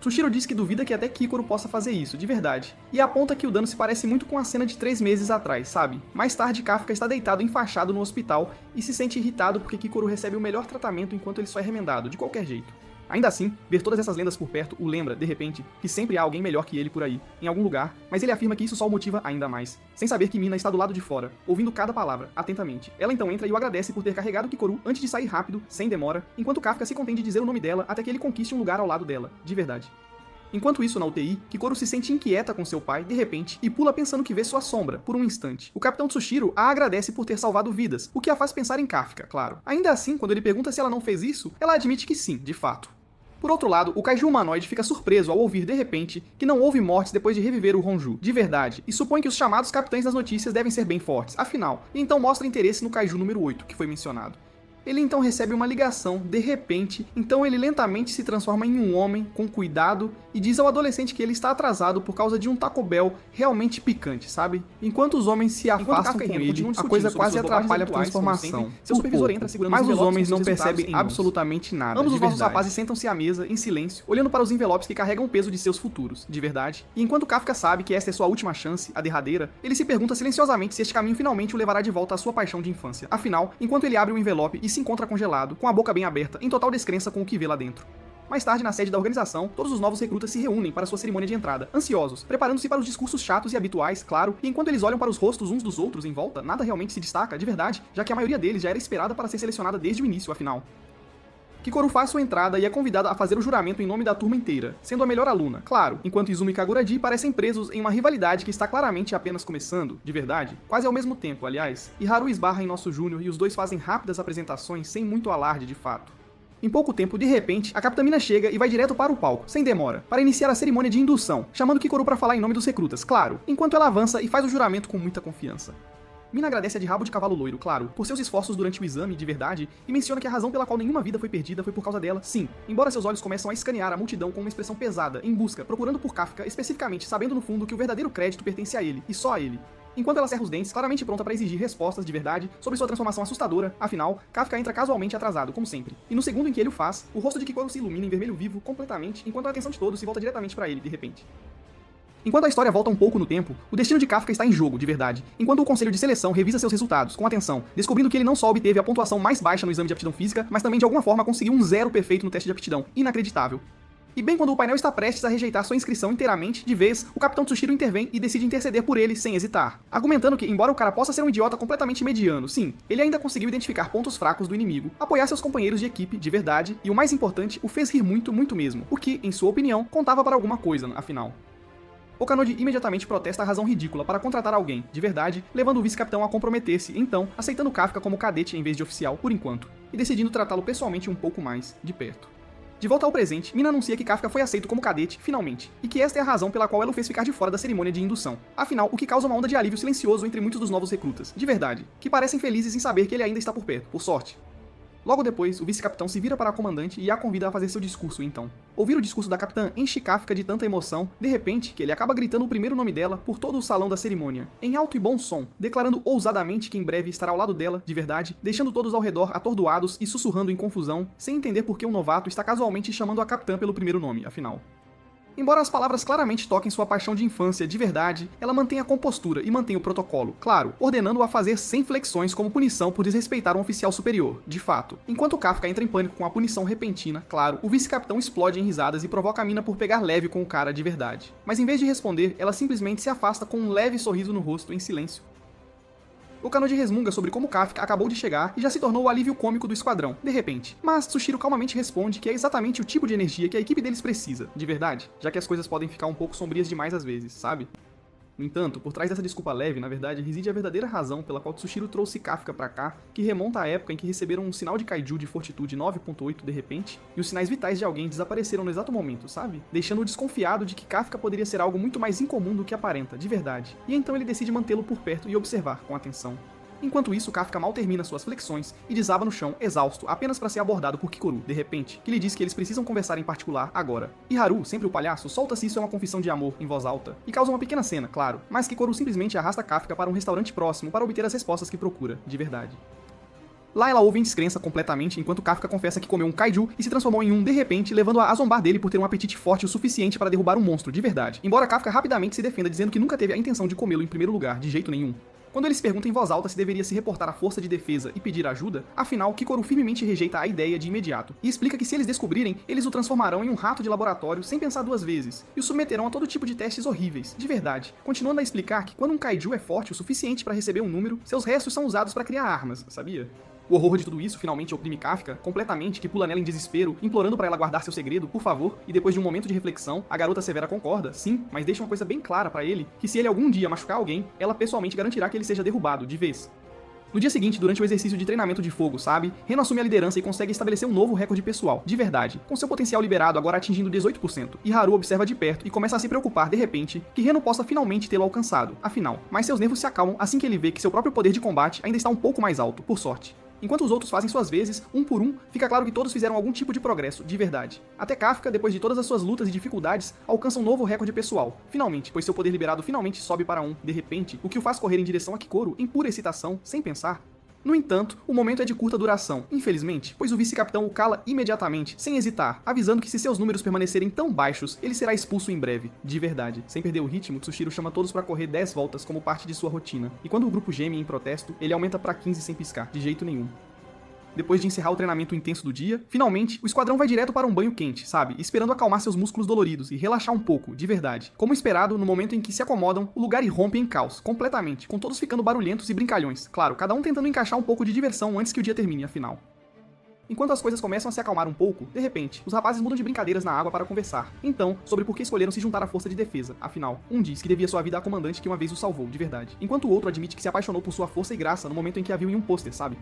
Tsushiro diz que duvida que até Kikoru possa fazer isso, de verdade, e aponta que o dano se parece muito com a cena de 3 meses atrás, sabe? Mais tarde, Kafka está deitado enfaixado no hospital e se sente irritado porque Kikoru recebe o melhor tratamento enquanto ele só é remendado, de qualquer jeito. Ainda assim, ver todas essas lendas por perto o lembra, de repente, que sempre há alguém melhor que ele por aí, em algum lugar, mas ele afirma que isso só o motiva ainda mais. Sem saber que Mina está do lado de fora, ouvindo cada palavra, atentamente. Ela então entra e o agradece por ter carregado Kikoru antes de sair rápido, sem demora, enquanto Kafka se contém de dizer o nome dela até que ele conquiste um lugar ao lado dela, de verdade. Enquanto isso, na UTI, Kikoru se sente inquieta com seu pai, de repente, e pula pensando que vê sua sombra, por um instante. O Capitão Tsushiro a agradece por ter salvado vidas, o que a faz pensar em Kafka, claro. Ainda assim, quando ele pergunta se ela não fez isso, ela admite que sim, de fato. Por outro lado, o kaiju humanoide fica surpreso ao ouvir, de repente, que não houve mortes depois de reviver o Honju, de verdade, e supõe que os chamados capitães das notícias devem ser bem fortes, afinal, e então mostra interesse no kaiju número 8, que foi mencionado. Ele então recebe uma ligação, de repente, então ele lentamente se transforma em um homem, com cuidado, e diz ao adolescente que ele está atrasado por causa de um Taco Bell realmente picante, sabe? Enquanto os homens se afastam com ele, a coisa quase atrapalha a transformação. Seu supervisor entra segurando mas os homens não percebem absolutamente nada. Ambos os nossos rapazes sentam-se à mesa, em silêncio, olhando para os envelopes que carregam o peso de seus futuros, de verdade. E enquanto Kafka sabe que esta é sua última chance, a derradeira, ele se pergunta silenciosamente se este caminho finalmente o levará de volta à sua paixão de infância. Afinal, enquanto ele abre o envelope e se encontra congelado, com a boca bem aberta, em total descrença com o que vê lá dentro. Mais tarde, na sede da organização, todos os novos recrutas se reúnem para sua cerimônia de entrada, ansiosos, preparando-se para os discursos chatos e habituais, claro, e enquanto eles olham para os rostos uns dos outros em volta, nada realmente se destaca, de verdade, já que a maioria deles já era esperada para ser selecionada desde o início, afinal. Kikoru faz sua entrada e é convidada a fazer o juramento em nome da turma inteira, sendo a melhor aluna, claro, enquanto Izumi e Kaguraji parecem presos em uma rivalidade que está claramente apenas começando, de verdade, quase ao mesmo tempo, aliás, e Haru esbarra em nosso Júnior e os dois fazem rápidas apresentações sem muito alarde de fato. Em pouco tempo, de repente, a Capitã Mina chega e vai direto para o palco, sem demora, para iniciar a cerimônia de indução, chamando Kikoru para falar em nome dos recrutas, claro, enquanto ela avança e faz o juramento com muita confiança. Mina agradece a de rabo de cavalo loiro, claro, por seus esforços durante o exame, de verdade, e menciona que a razão pela qual nenhuma vida foi perdida foi por causa dela, sim, embora seus olhos começam a escanear a multidão com uma expressão pesada, em busca, procurando por Kafka, especificamente sabendo no fundo que o verdadeiro crédito pertence a ele, e só a ele. Enquanto ela cerra os dentes, claramente pronta para exigir respostas de verdade sobre sua transformação assustadora, afinal, Kafka entra casualmente atrasado, como sempre. E no segundo em que ele o faz, o rosto de Kikoru se ilumina em vermelho vivo completamente, enquanto a atenção de todos se volta diretamente para ele, de repente. Enquanto a história volta um pouco no tempo, o destino de Kafka está em jogo, de verdade, enquanto o conselho de seleção revisa seus resultados, com atenção, descobrindo que ele não só obteve a pontuação mais baixa no exame de aptidão física, mas também de alguma forma conseguiu um 0 perfeito no teste de aptidão, inacreditável. E bem quando o painel está prestes a rejeitar sua inscrição inteiramente, de vez, o Capitão Tsushiro intervém e decide interceder por ele sem hesitar, argumentando que, embora o cara possa ser um idiota completamente mediano, sim, ele ainda conseguiu identificar pontos fracos do inimigo, apoiar seus companheiros de equipe de verdade, e o mais importante, o fez rir muito, muito mesmo, o que, em sua opinião, contava para alguma coisa, afinal. O Kanodi imediatamente protesta a razão ridícula para contratar alguém, de verdade, levando o vice-capitão a comprometer-se, então, aceitando Kafka como cadete em vez de oficial, por enquanto, e decidindo tratá-lo pessoalmente um pouco mais, de perto. De volta ao presente, Mina anuncia que Kafka foi aceito como cadete, finalmente, e que esta é a razão pela qual ela o fez ficar de fora da cerimônia de indução. Afinal, o que causa uma onda de alívio silencioso entre muitos dos novos recrutas, de verdade, que parecem felizes em saber que ele ainda está por perto, por sorte. Logo depois, o vice-capitão se vira para a comandante e a convida a fazer seu discurso, então. Ouvir o discurso da capitã enche Kafka de tanta emoção, de repente, que ele acaba gritando o primeiro nome dela por todo o salão da cerimônia, em alto e bom som, declarando ousadamente que em breve estará ao lado dela, de verdade, deixando todos ao redor atordoados e sussurrando em confusão, sem entender por que um novato está casualmente chamando a capitã pelo primeiro nome, afinal. Embora as palavras claramente toquem sua paixão de infância de verdade, ela mantém a compostura e mantém o protocolo, claro, ordenando-o a fazer 100 flexões como punição por desrespeitar um oficial superior, de fato. Enquanto Kafka entra em pânico com a punição repentina, claro, o vice-capitão explode em risadas e provoca a Mina por pegar leve com o cara de verdade. Mas em vez de responder, ela simplesmente se afasta com um leve sorriso no rosto, em silêncio. O Kanodi resmunga sobre como Kafka acabou de chegar e já se tornou o alívio cômico do esquadrão, de repente. Mas Tsushiro calmamente responde que é exatamente o tipo de energia que a equipe deles precisa, de verdade, já que as coisas podem ficar um pouco sombrias demais às vezes, sabe? No entanto, por trás dessa desculpa leve, na verdade, reside a verdadeira razão pela qual Tsushiro trouxe Kafka pra cá, que remonta à época em que receberam um sinal de kaiju de fortitude 9.8 de repente, e os sinais vitais de alguém desapareceram no exato momento, sabe? Deixando-o desconfiado de que Kafka poderia ser algo muito mais incomum do que aparenta, de verdade. E então ele decide mantê-lo por perto e observar com atenção. Enquanto isso, Kafka mal termina suas flexões e desaba no chão, exausto, apenas para ser abordado por Kikoru, de repente, que lhe diz que eles precisam conversar em particular agora. E Haru, sempre o palhaço, solta se isso é uma confissão de amor, em voz alta, e causa uma pequena cena, claro, mas Kikoru simplesmente arrasta Kafka para um restaurante próximo para obter as respostas que procura, de verdade. Lá ela ouve em descrença completamente enquanto Kafka confessa que comeu um kaiju e se transformou em um de repente, levando-a a zombar dele por ter um apetite forte o suficiente para derrubar um monstro de verdade, embora Kafka rapidamente se defenda dizendo que nunca teve a intenção de comê-lo em primeiro lugar, de jeito nenhum. Quando ele se pergunta em voz alta se deveria se reportar à força de defesa e pedir ajuda, afinal, Kikoru firmemente rejeita a ideia de imediato, e explica que se eles descobrirem, eles o transformarão em um rato de laboratório sem pensar duas vezes, e o submeterão a todo tipo de testes horríveis, de verdade, continuando a explicar que quando um kaiju é forte o suficiente para receber um número, seus restos são usados para criar armas, sabia? O horror de tudo isso finalmente oprime Kafka completamente, que pula nela em desespero, implorando para ela guardar seu segredo, por favor, e depois de um momento de reflexão, a garota severa concorda, sim, mas deixa uma coisa bem clara para ele, que se ele algum dia machucar alguém, ela pessoalmente garantirá que ele seja derrubado, de vez. No dia seguinte, durante o exercício de treinamento de fogo, sabe, Reno assume a liderança e consegue estabelecer um novo recorde pessoal, de verdade, com seu potencial liberado agora atingindo 18%, e Haru observa de perto e começa a se preocupar, de repente, que Reno possa finalmente tê-lo alcançado, afinal, mas seus nervos se acalmam assim que ele vê que seu próprio poder de combate ainda está um pouco mais alto, por sorte. Enquanto os outros fazem suas vezes, um por um, fica claro que todos fizeram algum tipo de progresso, de verdade. Até Kafka, depois de todas as suas lutas e dificuldades, alcança um novo recorde pessoal. Finalmente, pois seu poder liberado finalmente sobe para 1, de repente, o que o faz correr em direção a Kikoru, em pura excitação, sem pensar. No entanto, o momento é de curta duração, infelizmente, pois o vice-capitão o cala imediatamente, sem hesitar, avisando que se seus números permanecerem tão baixos, ele será expulso em breve. De verdade. Sem perder o ritmo, Tsushiro chama todos para correr 10 voltas como parte de sua rotina, e quando o grupo geme em protesto, ele aumenta para 15 sem piscar, de jeito nenhum. Depois de encerrar o treinamento intenso do dia, finalmente, o esquadrão vai direto para um banho quente, sabe? Esperando acalmar seus músculos doloridos e relaxar um pouco, de verdade. Como esperado, no momento em que se acomodam, o lugar irrompe em caos, completamente, com todos ficando barulhentos e brincalhões. Claro, cada um tentando encaixar um pouco de diversão antes que o dia termine, afinal. Enquanto as coisas começam a se acalmar um pouco, de repente, os rapazes mudam de brincadeiras na água para conversar. Então, sobre por que escolheram se juntar à força de defesa. Afinal, um diz que devia sua vida à comandante que uma vez o salvou, de verdade. Enquanto o outro admite que se apaixonou por sua força e graça no momento em que a viu em um pôster, sabe?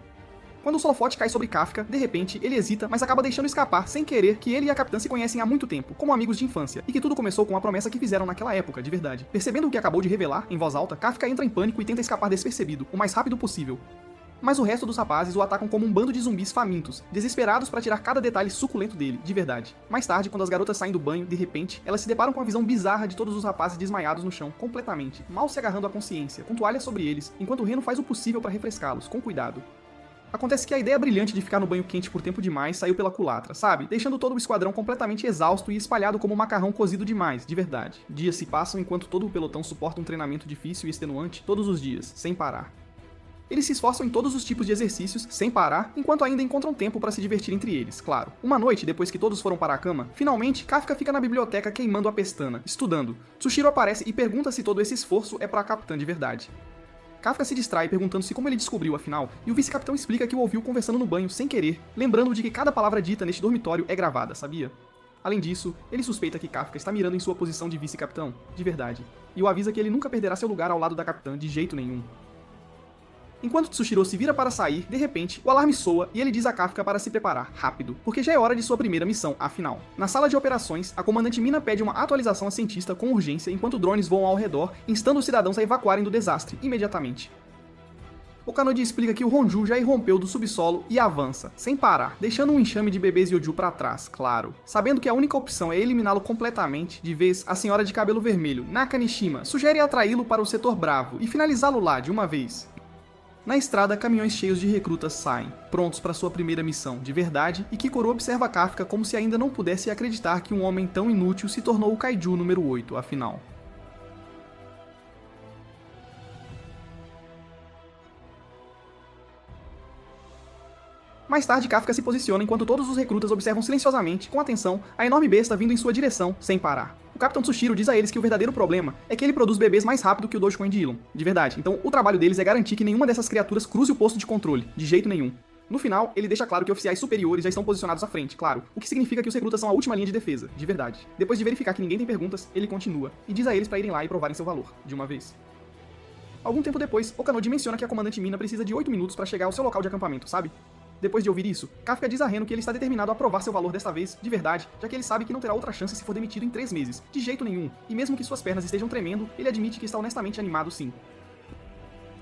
Quando o holofote cai sobre Kafka, de repente, ele hesita, mas acaba deixando escapar, sem querer, que ele e a capitã se conhecem há muito tempo, como amigos de infância, e que tudo começou com a promessa que fizeram naquela época, de verdade. Percebendo o que acabou de revelar, em voz alta, Kafka entra em pânico e tenta escapar despercebido, o mais rápido possível. Mas o resto dos rapazes o atacam como um bando de zumbis famintos, desesperados para tirar cada detalhe suculento dele, de verdade. Mais tarde, quando as garotas saem do banho, de repente, elas se deparam com a visão bizarra de todos os rapazes desmaiados no chão, completamente, mal se agarrando à consciência, com toalhas sobre eles, enquanto Reno faz o possível para refrescá-los, com cuidado. Acontece que a ideia brilhante de ficar no banho quente por tempo demais saiu pela culatra, sabe? Deixando todo o esquadrão completamente exausto e espalhado como macarrão cozido demais, de verdade. Dias se passam enquanto todo o pelotão suporta um treinamento difícil e extenuante todos os dias, sem parar. Eles se esforçam em todos os tipos de exercícios, sem parar, enquanto ainda encontram tempo para se divertir entre eles, claro. Uma noite, depois que todos foram para a cama, finalmente, Kafka fica na biblioteca queimando a pestana, estudando. Tsushiro aparece e pergunta se todo esse esforço é para a capitã de verdade. Kafka se distrai perguntando-se como ele descobriu, afinal, e o vice-capitão explica que o ouviu conversando no banho sem querer, lembrando de que cada palavra dita neste dormitório é gravada, sabia? Além disso, ele suspeita que Kafka está mirando em sua posição de vice-capitão, de verdade, e o avisa que ele nunca perderá seu lugar ao lado da capitã de jeito nenhum. Enquanto Tsushiro se vira para sair, de repente, o alarme soa e ele diz a Kafka para se preparar, rápido, porque já é hora de sua primeira missão, afinal. Na sala de operações, a comandante Mina pede uma atualização à cientista com urgência enquanto drones voam ao redor, instando os cidadãos a evacuarem do desastre, imediatamente. O Kanodi explica que o Honju já irrompeu do subsolo e avança, sem parar, deixando um enxame de bebês Yoju para trás, claro. Sabendo que a única opção é eliminá-lo completamente, de vez, a senhora de cabelo vermelho, Nakanishima, sugere atraí-lo para o setor Bravo e finalizá-lo lá de uma vez. Na estrada, caminhões cheios de recrutas saem, prontos para sua primeira missão, de verdade, e Kikoru observa Kafka como se ainda não pudesse acreditar que um homem tão inútil se tornou o Kaiju número 8, afinal. Mais tarde, Kafka se posiciona enquanto todos os recrutas observam silenciosamente, com atenção, a enorme besta vindo em sua direção, sem parar. O Capitão Tsushiro diz a eles que o verdadeiro problema é que ele produz bebês mais rápido que o Dogecoin de Elon. De verdade, então o trabalho deles é garantir que nenhuma dessas criaturas cruze o posto de controle, de jeito nenhum. No final, ele deixa claro que oficiais superiores já estão posicionados à frente, claro, o que significa que os recrutas são a última linha de defesa, de verdade. Depois de verificar que ninguém tem perguntas, ele continua, e diz a eles para irem lá e provarem seu valor, de uma vez. Algum tempo depois, o Kanodi menciona que a comandante Mina precisa de 8 minutos para chegar ao seu local de acampamento, sabe? Depois de ouvir isso, Kafka diz a Reno que ele está determinado a provar seu valor desta vez, de verdade, já que ele sabe que não terá outra chance se for demitido em 3 meses, de jeito nenhum, e mesmo que suas pernas estejam tremendo, ele admite que está honestamente animado sim.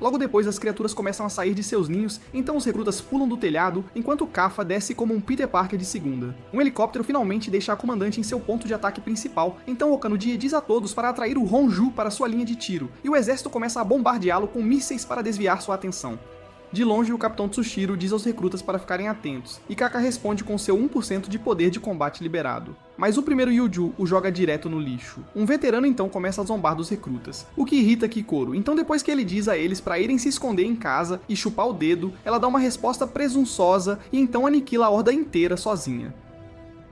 Logo depois, as criaturas começam a sair de seus ninhos, então os recrutas pulam do telhado, enquanto Kafka desce como um Peter Parker de segunda. Um helicóptero finalmente deixa a comandante em seu ponto de ataque principal, então o Kanodi diz a todos para atrair o Honju para sua linha de tiro, e o exército começa a bombardeá-lo com mísseis para desviar sua atenção. De longe, o Capitão Tsushiro diz aos recrutas para ficarem atentos, e Kaka responde com seu 1% de poder de combate liberado. Mas o primeiro Yuju o joga direto no lixo. Um veterano então começa a zombar dos recrutas, o que irrita Kikoru. Então depois que ele diz a eles para irem se esconder em casa e chupar o dedo, ela dá uma resposta presunçosa e então aniquila a horda inteira sozinha.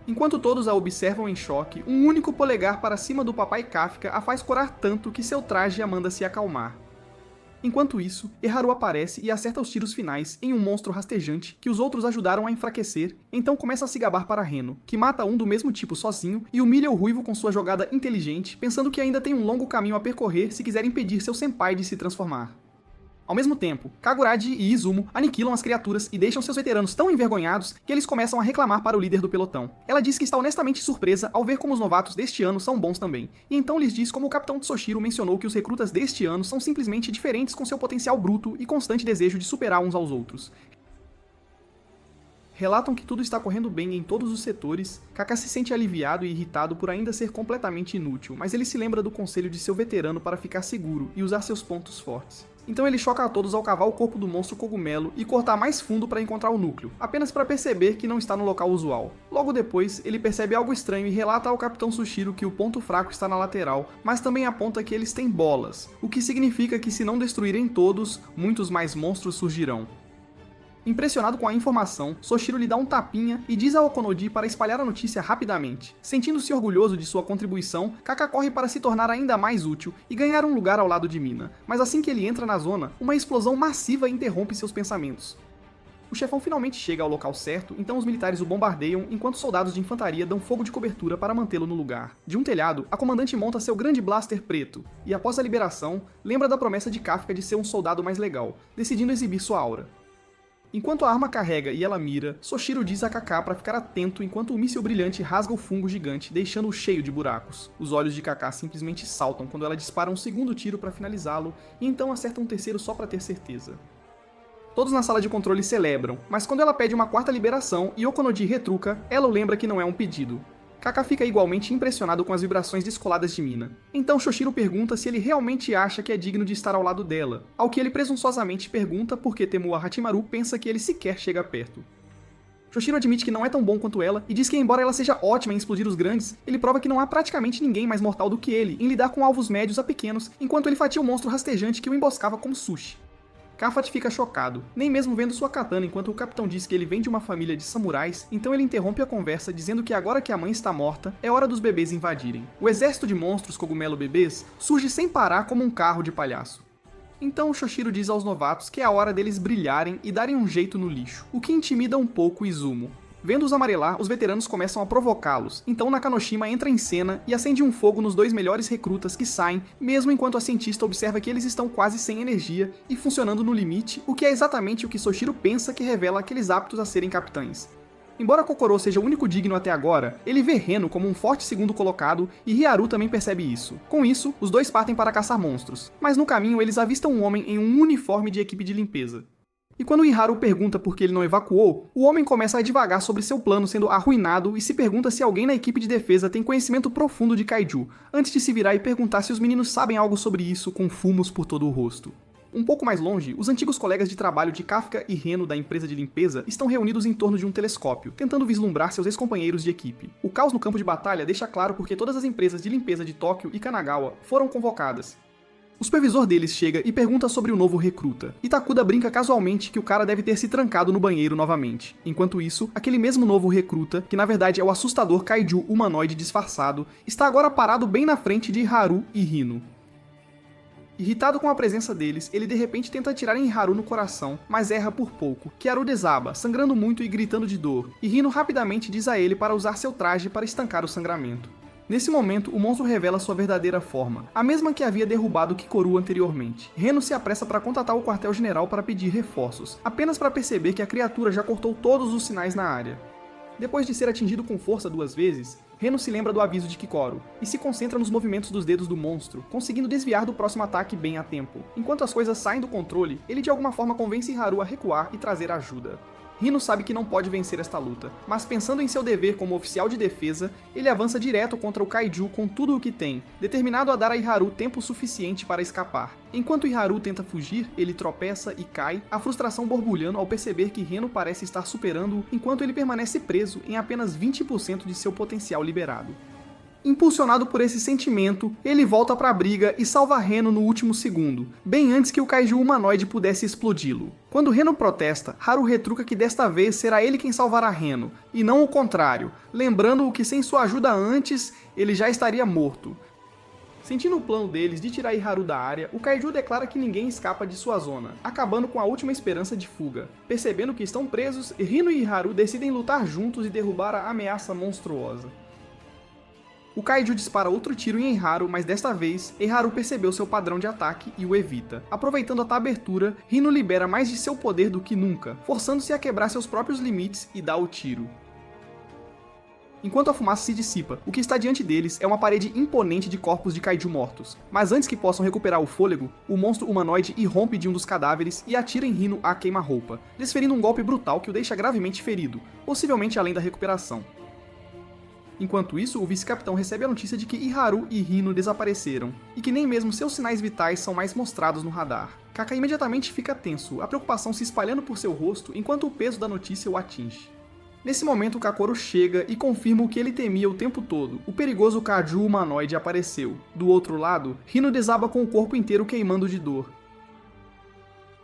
Enquanto todos a observam em choque, um único polegar para cima do papai Kafka a faz corar tanto que seu traje a manda se acalmar. Enquanto isso, Eharu aparece e acerta os tiros finais em um monstro rastejante que os outros ajudaram a enfraquecer, então começa a se gabar para Reno, que mata um do mesmo tipo sozinho e humilha o ruivo com sua jogada inteligente, pensando que ainda tem um longo caminho a percorrer se quiser impedir seu senpai de se transformar. Ao mesmo tempo, Kaguragi e Izumo aniquilam as criaturas e deixam seus veteranos tão envergonhados que eles começam a reclamar para o líder do pelotão. Ela diz que está honestamente surpresa ao ver como os novatos deste ano são bons também, e então lhes diz como o Capitão Tsushiro mencionou que os recrutas deste ano são simplesmente diferentes com seu potencial bruto e constante desejo de superar uns aos outros. Relatam que tudo está correndo bem em todos os setores. Kaka se sente aliviado e irritado por ainda ser completamente inútil, mas ele se lembra do conselho de seu veterano para ficar seguro e usar seus pontos fortes. Então ele choca a todos ao cavar o corpo do monstro cogumelo e cortar mais fundo para encontrar o núcleo, apenas para perceber que não está no local usual. Logo depois, ele percebe algo estranho e relata ao Capitão Tsushiro que o ponto fraco está na lateral, mas também aponta que eles têm bolas, o que significa que se não destruírem todos, muitos mais monstros surgirão. Impressionado com a informação, Soshiro lhe dá um tapinha e diz a Okonodi para espalhar a notícia rapidamente. Sentindo-se orgulhoso de sua contribuição, Kaka corre para se tornar ainda mais útil e ganhar um lugar ao lado de Mina. Mas assim que ele entra na zona, uma explosão massiva interrompe seus pensamentos. O chefão finalmente chega ao local certo, então os militares o bombardeiam enquanto soldados de infantaria dão fogo de cobertura para mantê-lo no lugar. De um telhado, a comandante monta seu grande blaster preto, e após a liberação, lembra da promessa de Kafka de ser um soldado mais legal, decidindo exibir sua aura. Enquanto a arma carrega e ela mira, Soshiro diz a Kaká para ficar atento enquanto o míssil brilhante rasga o fungo gigante, deixando-o cheio de buracos. Os olhos de Kaká simplesmente saltam quando ela dispara um segundo tiro para finalizá-lo, e então acerta um terceiro só para ter certeza. Todos na sala de controle celebram, mas quando ela pede uma quarta liberação e Okonodi retruca, ela o lembra que não é um pedido. Kaka fica igualmente impressionado com as vibrações descoladas de Mina. Então Shoshiro pergunta se ele realmente acha que é digno de estar ao lado dela, ao que ele presunçosamente pergunta porque Temuha Hachimaru pensa que ele sequer chega perto. Shoshiro admite que não é tão bom quanto ela e diz que embora ela seja ótima em explodir os grandes, ele prova que não há praticamente ninguém mais mortal do que ele em lidar com alvos médios a pequenos, enquanto ele fatia o monstro rastejante que o emboscava como sushi. Kafat fica chocado, nem mesmo vendo sua katana enquanto o capitão diz que ele vem de uma família de samurais, então ele interrompe a conversa dizendo que agora que a mãe está morta, é hora dos bebês invadirem. O exército de monstros cogumelo bebês surge sem parar como um carro de palhaço. Então Shoshiro diz aos novatos que é a hora deles brilharem e darem um jeito no lixo, o que intimida um pouco Izumo. Vendo-os amarelar, os veteranos começam a provocá-los, então Nakanoshima entra em cena e acende um fogo nos dois melhores recrutas que saem, mesmo enquanto a cientista observa que eles estão quase sem energia e funcionando no limite, o que é exatamente o que Soshiro pensa que revela aqueles aptos a serem capitães. Embora Kokoro seja o único digno até agora, ele vê Reno como um forte segundo colocado e Hyaru também percebe isso. Com isso, os dois partem para caçar monstros, mas no caminho eles avistam um homem em um uniforme de equipe de limpeza. E quando Hyaru pergunta por que ele não evacuou, o homem começa a divagar sobre seu plano sendo arruinado e se pergunta se alguém na equipe de defesa tem conhecimento profundo de kaiju, antes de se virar e perguntar se os meninos sabem algo sobre isso com fumos por todo o rosto. Um pouco mais longe, os antigos colegas de trabalho de Kafka e Reno da empresa de limpeza estão reunidos em torno de um telescópio, tentando vislumbrar seus ex-companheiros de equipe. O caos no campo de batalha deixa claro porque todas as empresas de limpeza de Tóquio e Kanagawa foram convocadas. O supervisor deles chega e pergunta sobre o novo recruta, e Takuda brinca casualmente que o cara deve ter se trancado no banheiro novamente. Enquanto isso, aquele mesmo novo recruta, que na verdade é o assustador kaiju humanoide disfarçado, está agora parado bem na frente de Haru e Rino. Irritado com a presença deles, ele de repente tenta atirar em Haru no coração, mas erra por pouco, que Haru desaba, sangrando muito e gritando de dor, e Rino rapidamente diz a ele para usar seu traje para estancar o sangramento. Nesse momento, o monstro revela sua verdadeira forma, a mesma que havia derrubado Kikoru anteriormente. Reno se apressa para contatar o quartel-general para pedir reforços, apenas para perceber que a criatura já cortou todos os sinais na área. Depois de ser atingido com força 2 vezes, Reno se lembra do aviso de Kikoru, e se concentra nos movimentos dos dedos do monstro, conseguindo desviar do próximo ataque bem a tempo. Enquanto as coisas saem do controle, ele de alguma forma convence Haru a recuar e trazer ajuda. Hino sabe que não pode vencer esta luta, mas pensando em seu dever como oficial de defesa, ele avança direto contra o Kaiju com tudo o que tem, determinado a dar a Iharu tempo suficiente para escapar. Enquanto Iharu tenta fugir, ele tropeça e cai, a frustração borbulhando ao perceber que Reno parece estar superando-o enquanto ele permanece preso em apenas 20% de seu potencial liberado. Impulsionado por esse sentimento, ele volta para a briga e salva Reno no último segundo, bem antes que o Kaiju humanoide pudesse explodi-lo. Quando Reno protesta, Haru retruca que desta vez será ele quem salvará Reno, e não o contrário, lembrando-o que sem sua ajuda antes, ele já estaria morto. Sentindo o plano deles de tirar Haru da área, o Kaiju declara que ninguém escapa de sua zona, acabando com a última esperança de fuga. Percebendo que estão presos, Reno e Haru decidem lutar juntos e derrubar a ameaça monstruosa. O Kaiju dispara outro tiro em Haru, mas desta vez, Haru percebeu seu padrão de ataque e o evita. Aproveitando a abertura, Rino libera mais de seu poder do que nunca, forçando-se a quebrar seus próprios limites e dá o tiro. Enquanto a fumaça se dissipa, o que está diante deles é uma parede imponente de corpos de Kaiju mortos. Mas antes que possam recuperar o fôlego, o monstro humanoide irrompe de um dos cadáveres e atira em Rino a queima-roupa, desferindo um golpe brutal que o deixa gravemente ferido, possivelmente além da recuperação. Enquanto isso, o vice-capitão recebe a notícia de que Haru e Rino desapareceram, e que nem mesmo seus sinais vitais são mais mostrados no radar. Kaka imediatamente fica tenso, a preocupação se espalhando por seu rosto enquanto o peso da notícia o atinge. Nesse momento, Kakoro chega e confirma o que ele temia o tempo todo, o perigoso Kaiju humanoide apareceu. Do outro lado, Rino desaba com o corpo inteiro queimando de dor.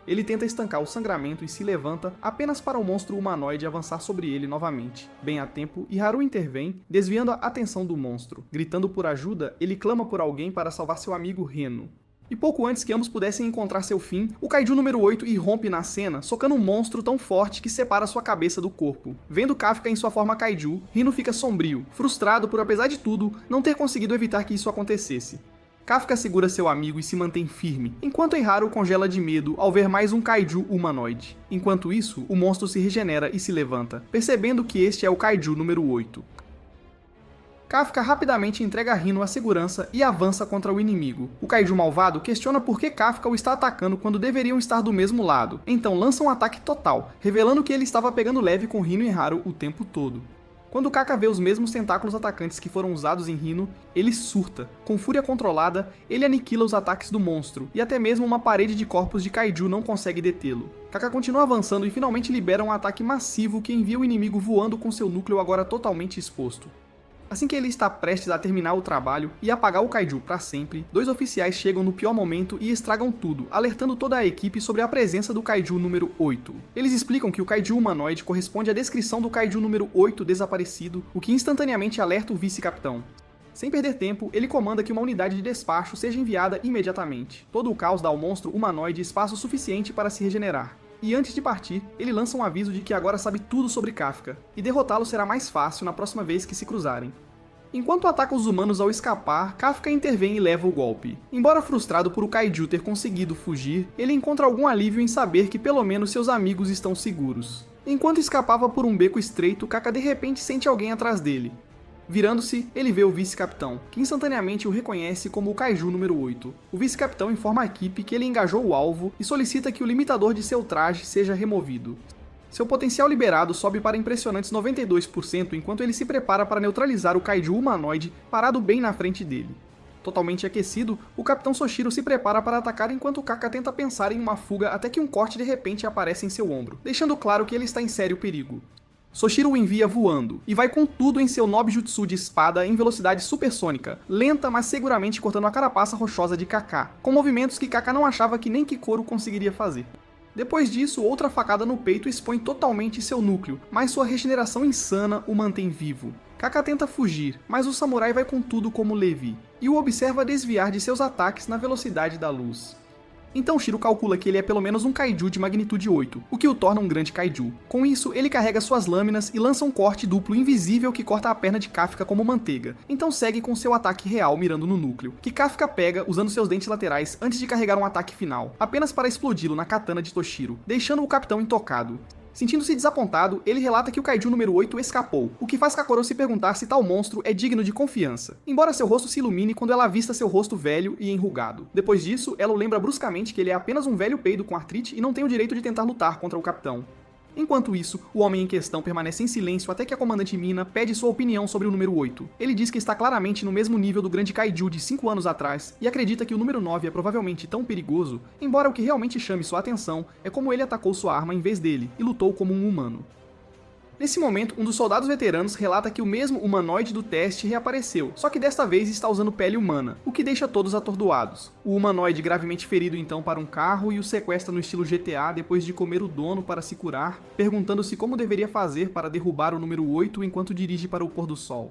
Ele tenta estancar o sangramento e se levanta apenas para o monstro humanoide avançar sobre ele novamente. Bem a tempo, Haru intervém, desviando a atenção do monstro. Gritando por ajuda, ele clama por alguém para salvar seu amigo Reno. E pouco antes que ambos pudessem encontrar seu fim, o Kaiju número 8 irrompe na cena, socando um monstro tão forte que separa sua cabeça do corpo. Vendo Kafka em sua forma Kaiju, Rino fica sombrio, frustrado por, apesar de tudo, não ter conseguido evitar que isso acontecesse. Kafka segura seu amigo e se mantém firme, enquanto Haru congela de medo ao ver mais um Kaiju humanoide. Enquanto isso, o monstro se regenera e se levanta, percebendo que este é o Kaiju número 8. Kafka rapidamente entrega Rino à segurança e avança contra o inimigo. O Kaiju malvado questiona por que Kafka o está atacando quando deveriam estar do mesmo lado, então lança um ataque total, revelando que ele estava pegando leve com Rino e Haru o tempo todo. Quando Kaka vê os mesmos tentáculos atacantes que foram usados em Rino, ele surta. Com fúria controlada, ele aniquila os ataques do monstro, e até mesmo uma parede de corpos de Kaiju não consegue detê-lo. Kaka continua avançando e finalmente libera um ataque massivo que envia o inimigo voando com seu núcleo agora totalmente exposto. Assim que ele está prestes a terminar o trabalho e apagar o Kaiju para sempre, dois oficiais chegam no pior momento e estragam tudo, alertando toda a equipe sobre a presença do Kaiju número 8. Eles explicam que o Kaiju humanoide corresponde à descrição do Kaiju número 8 desaparecido, o que instantaneamente alerta o vice-capitão. Sem perder tempo, ele comanda que uma unidade de despacho seja enviada imediatamente. Todo o caos dá ao monstro humanoide espaço suficiente para se regenerar. E antes de partir, ele lança um aviso de que agora sabe tudo sobre Kafka, e derrotá-lo será mais fácil na próxima vez que se cruzarem. Enquanto ataca os humanos ao escapar, Kafka intervém e leva o golpe. Embora frustrado por o Kaiju ter conseguido fugir, ele encontra algum alívio em saber que pelo menos seus amigos estão seguros. Enquanto escapava por um beco estreito, Kaka de repente sente alguém atrás dele. Virando-se, ele vê o vice-capitão, que instantaneamente o reconhece como o Kaiju número 8. O vice-capitão informa a equipe que ele engajou o alvo e solicita que o limitador de seu traje seja removido. Seu potencial liberado sobe para impressionantes 92% enquanto ele se prepara para neutralizar o Kaiju humanoide parado bem na frente dele. Totalmente aquecido, o Capitão Soshiro se prepara para atacar enquanto Kaka tenta pensar em uma fuga até que um corte de repente aparece em seu ombro, deixando claro que ele está em sério perigo. Soshiro o envia voando, e vai com tudo em seu Nobijutsu de espada em velocidade supersônica, lenta mas seguramente cortando a carapaça rochosa de Kaká, com movimentos que Kaka não achava que nem Kikoro conseguiria fazer. Depois disso, outra facada no peito expõe totalmente seu núcleo, mas sua regeneração insana o mantém vivo. Kaka tenta fugir, mas o samurai vai com tudo como Levi, e o observa desviar de seus ataques na velocidade da luz. Então Shiro calcula que ele é pelo menos um Kaiju de magnitude 8, o que o torna um grande Kaiju. Com isso, ele carrega suas lâminas e lança um corte duplo invisível que corta a perna de Kafka como manteiga. Então segue com seu ataque real mirando no núcleo, que Kafka pega usando seus dentes laterais antes de carregar um ataque final, apenas para explodi-lo na katana de Toshiro, deixando o capitão intocado. Sentindo-se desapontado, ele relata que o Kaiju número 8 escapou, o que faz Kakoro se perguntar se tal monstro é digno de confiança, embora seu rosto se ilumine quando ela avista seu rosto velho e enrugado. Depois disso, ela o lembra bruscamente que ele é apenas um velho peido com artrite e não tem o direito de tentar lutar contra o capitão. Enquanto isso, o homem em questão permanece em silêncio até que a comandante Mina pede sua opinião sobre o número 8. Ele diz que está claramente no mesmo nível do grande kaiju de 5 anos atrás e acredita que o número 9 é provavelmente tão perigoso, embora o que realmente chame sua atenção é como ele atacou sua arma em vez dele e lutou como um humano. Nesse momento, um dos soldados veteranos relata que o mesmo humanoide do teste reapareceu, só que desta vez está usando pele humana, o que deixa todos atordoados. O humanoide gravemente ferido então para um carro e o sequestra no estilo GTA depois de comer o dono para se curar, perguntando-se como deveria fazer para derrubar o número 8 enquanto dirige para o pôr do sol.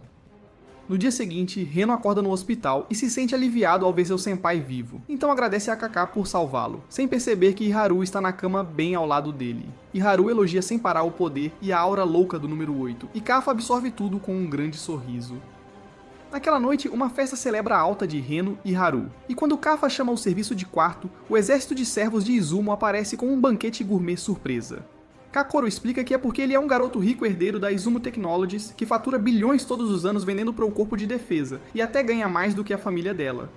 No dia seguinte, Reno acorda no hospital e se sente aliviado ao ver seu senpai vivo, então agradece a Kaká por salvá-lo, sem perceber que Haru está na cama bem ao lado dele. Haru elogia sem parar o poder e a aura louca do número 8, e Kafka absorve tudo com um grande sorriso. Naquela noite, uma festa celebra a alta de Reno e Haru, e quando Kafka chama o serviço de quarto, o exército de servos de Izumo aparece com um banquete gourmet surpresa. Kakoro explica que é porque ele é um garoto rico herdeiro da Izumo Technologies que fatura bilhões todos os anos vendendo para o corpo de defesa, e até ganha mais do que a família dela.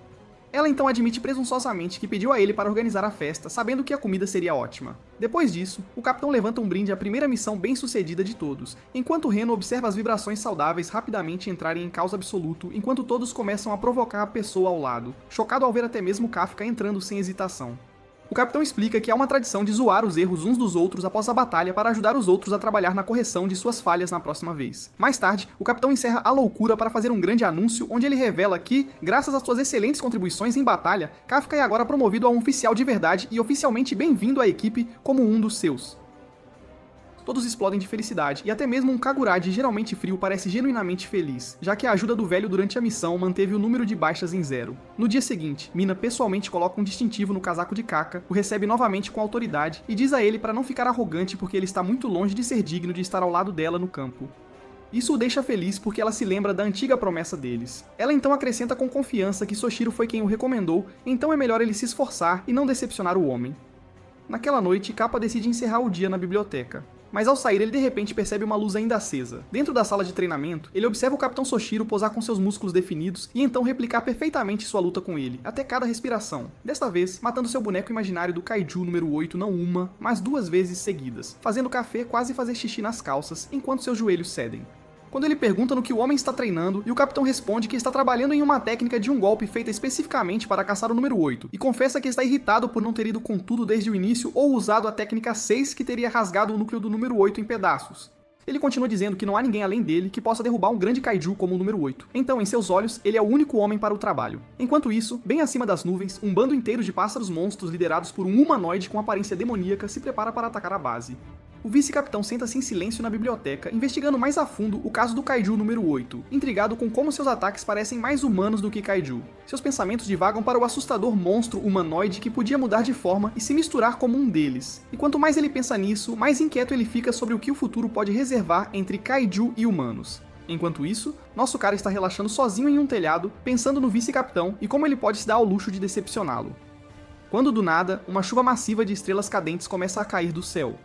Ela então admite presunçosamente que pediu a ele para organizar a festa, sabendo que a comida seria ótima. Depois disso, o capitão levanta um brinde à primeira missão bem-sucedida de todos, enquanto Reno observa as vibrações saudáveis rapidamente entrarem em caos absoluto, enquanto todos começam a provocar a pessoa ao lado, chocado ao ver até mesmo Kafka entrando sem hesitação. O capitão explica que há uma tradição de zoar os erros uns dos outros após a batalha para ajudar os outros a trabalhar na correção de suas falhas na próxima vez. Mais tarde, o capitão encerra a loucura para fazer um grande anúncio onde ele revela que, graças às suas excelentes contribuições em batalha, Kafka é agora promovido a um oficial de verdade e oficialmente bem-vindo à equipe como um dos seus. Todos explodem de felicidade, e até mesmo um Kaguragi geralmente frio parece genuinamente feliz, já que a ajuda do velho durante a missão manteve o número de baixas em 0. No dia seguinte, Mina pessoalmente coloca um distintivo no casaco de Kaka, o recebe novamente com autoridade e diz a ele para não ficar arrogante porque ele está muito longe de ser digno de estar ao lado dela no campo. Isso o deixa feliz porque ela se lembra da antiga promessa deles. Ela então acrescenta com confiança que Soshiro foi quem o recomendou, então é melhor ele se esforçar e não decepcionar o homem. Naquela noite, Kappa decide encerrar o dia na biblioteca. Mas ao sair ele de repente percebe uma luz ainda acesa. Dentro da sala de treinamento, ele observa o Capitão Soshiro posar com seus músculos definidos e então replicar perfeitamente sua luta com ele, até cada respiração. Desta vez, matando seu boneco imaginário do Kaiju número 8 não uma, mas 2 vezes seguidas, fazendo o Café quase fazer xixi nas calças enquanto seus joelhos cedem. Quando ele pergunta no que o homem está treinando, e o capitão responde que está trabalhando em uma técnica de um golpe feita especificamente para caçar o número 8, e confessa que está irritado por não ter ido com tudo desde o início ou usado a técnica 6 que teria rasgado o núcleo do número 8 em pedaços. Ele continua dizendo que não há ninguém além dele que possa derrubar um grande kaiju como o número 8. Então, em seus olhos, ele é o único homem para o trabalho. Enquanto isso, bem acima das nuvens, um bando inteiro de pássaros monstros liderados por um humanoide com aparência demoníaca se prepara para atacar a base. O vice-capitão senta-se em silêncio na biblioteca, investigando mais a fundo o caso do kaiju número 8, intrigado com como seus ataques parecem mais humanos do que kaiju. Seus pensamentos divagam para o assustador monstro humanoide que podia mudar de forma e se misturar como um deles. E quanto mais ele pensa nisso, mais inquieto ele fica sobre o que o futuro pode reservar entre kaiju e humanos. Enquanto isso, nosso cara está relaxando sozinho em um telhado, pensando no vice-capitão e como ele pode se dar ao luxo de decepcioná-lo. Quando do nada, uma chuva massiva de estrelas cadentes começa a cair do céu.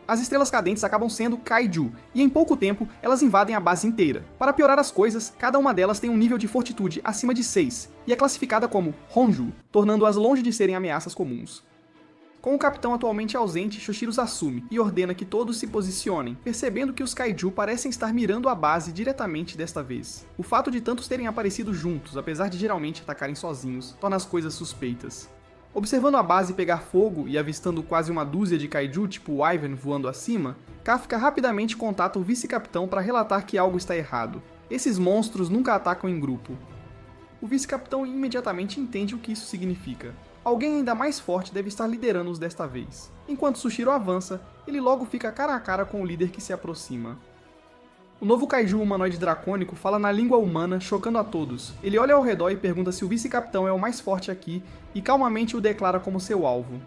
As estrelas cadentes acabam sendo kaiju, e em pouco tempo elas invadem a base inteira. Para piorar as coisas, cada uma delas tem um nível de fortitude acima de 6, e é classificada como Honju, tornando-as longe de serem ameaças comuns. Com o capitão atualmente ausente, Shoshiro os assume e ordena que todos se posicionem, percebendo que os kaiju parecem estar mirando a base diretamente desta vez. O fato de tantos terem aparecido juntos, apesar de geralmente atacarem sozinhos, torna as coisas suspeitas. Observando a base pegar fogo e avistando quase uma dúzia de kaiju tipo Wyvern voando acima, Kafka rapidamente contata o vice-capitão para relatar que algo está errado. Esses monstros nunca atacam em grupo. O vice-capitão imediatamente entende o que isso significa. Alguém ainda mais forte deve estar liderando-os desta vez. Enquanto Soshiro avança, ele logo fica cara a cara com o líder que se aproxima. O novo kaiju humanoide dracônico fala na língua humana, chocando a todos. Ele olha ao redor e pergunta se o vice-capitão é o mais forte aqui, e calmamente o declara como seu alvo.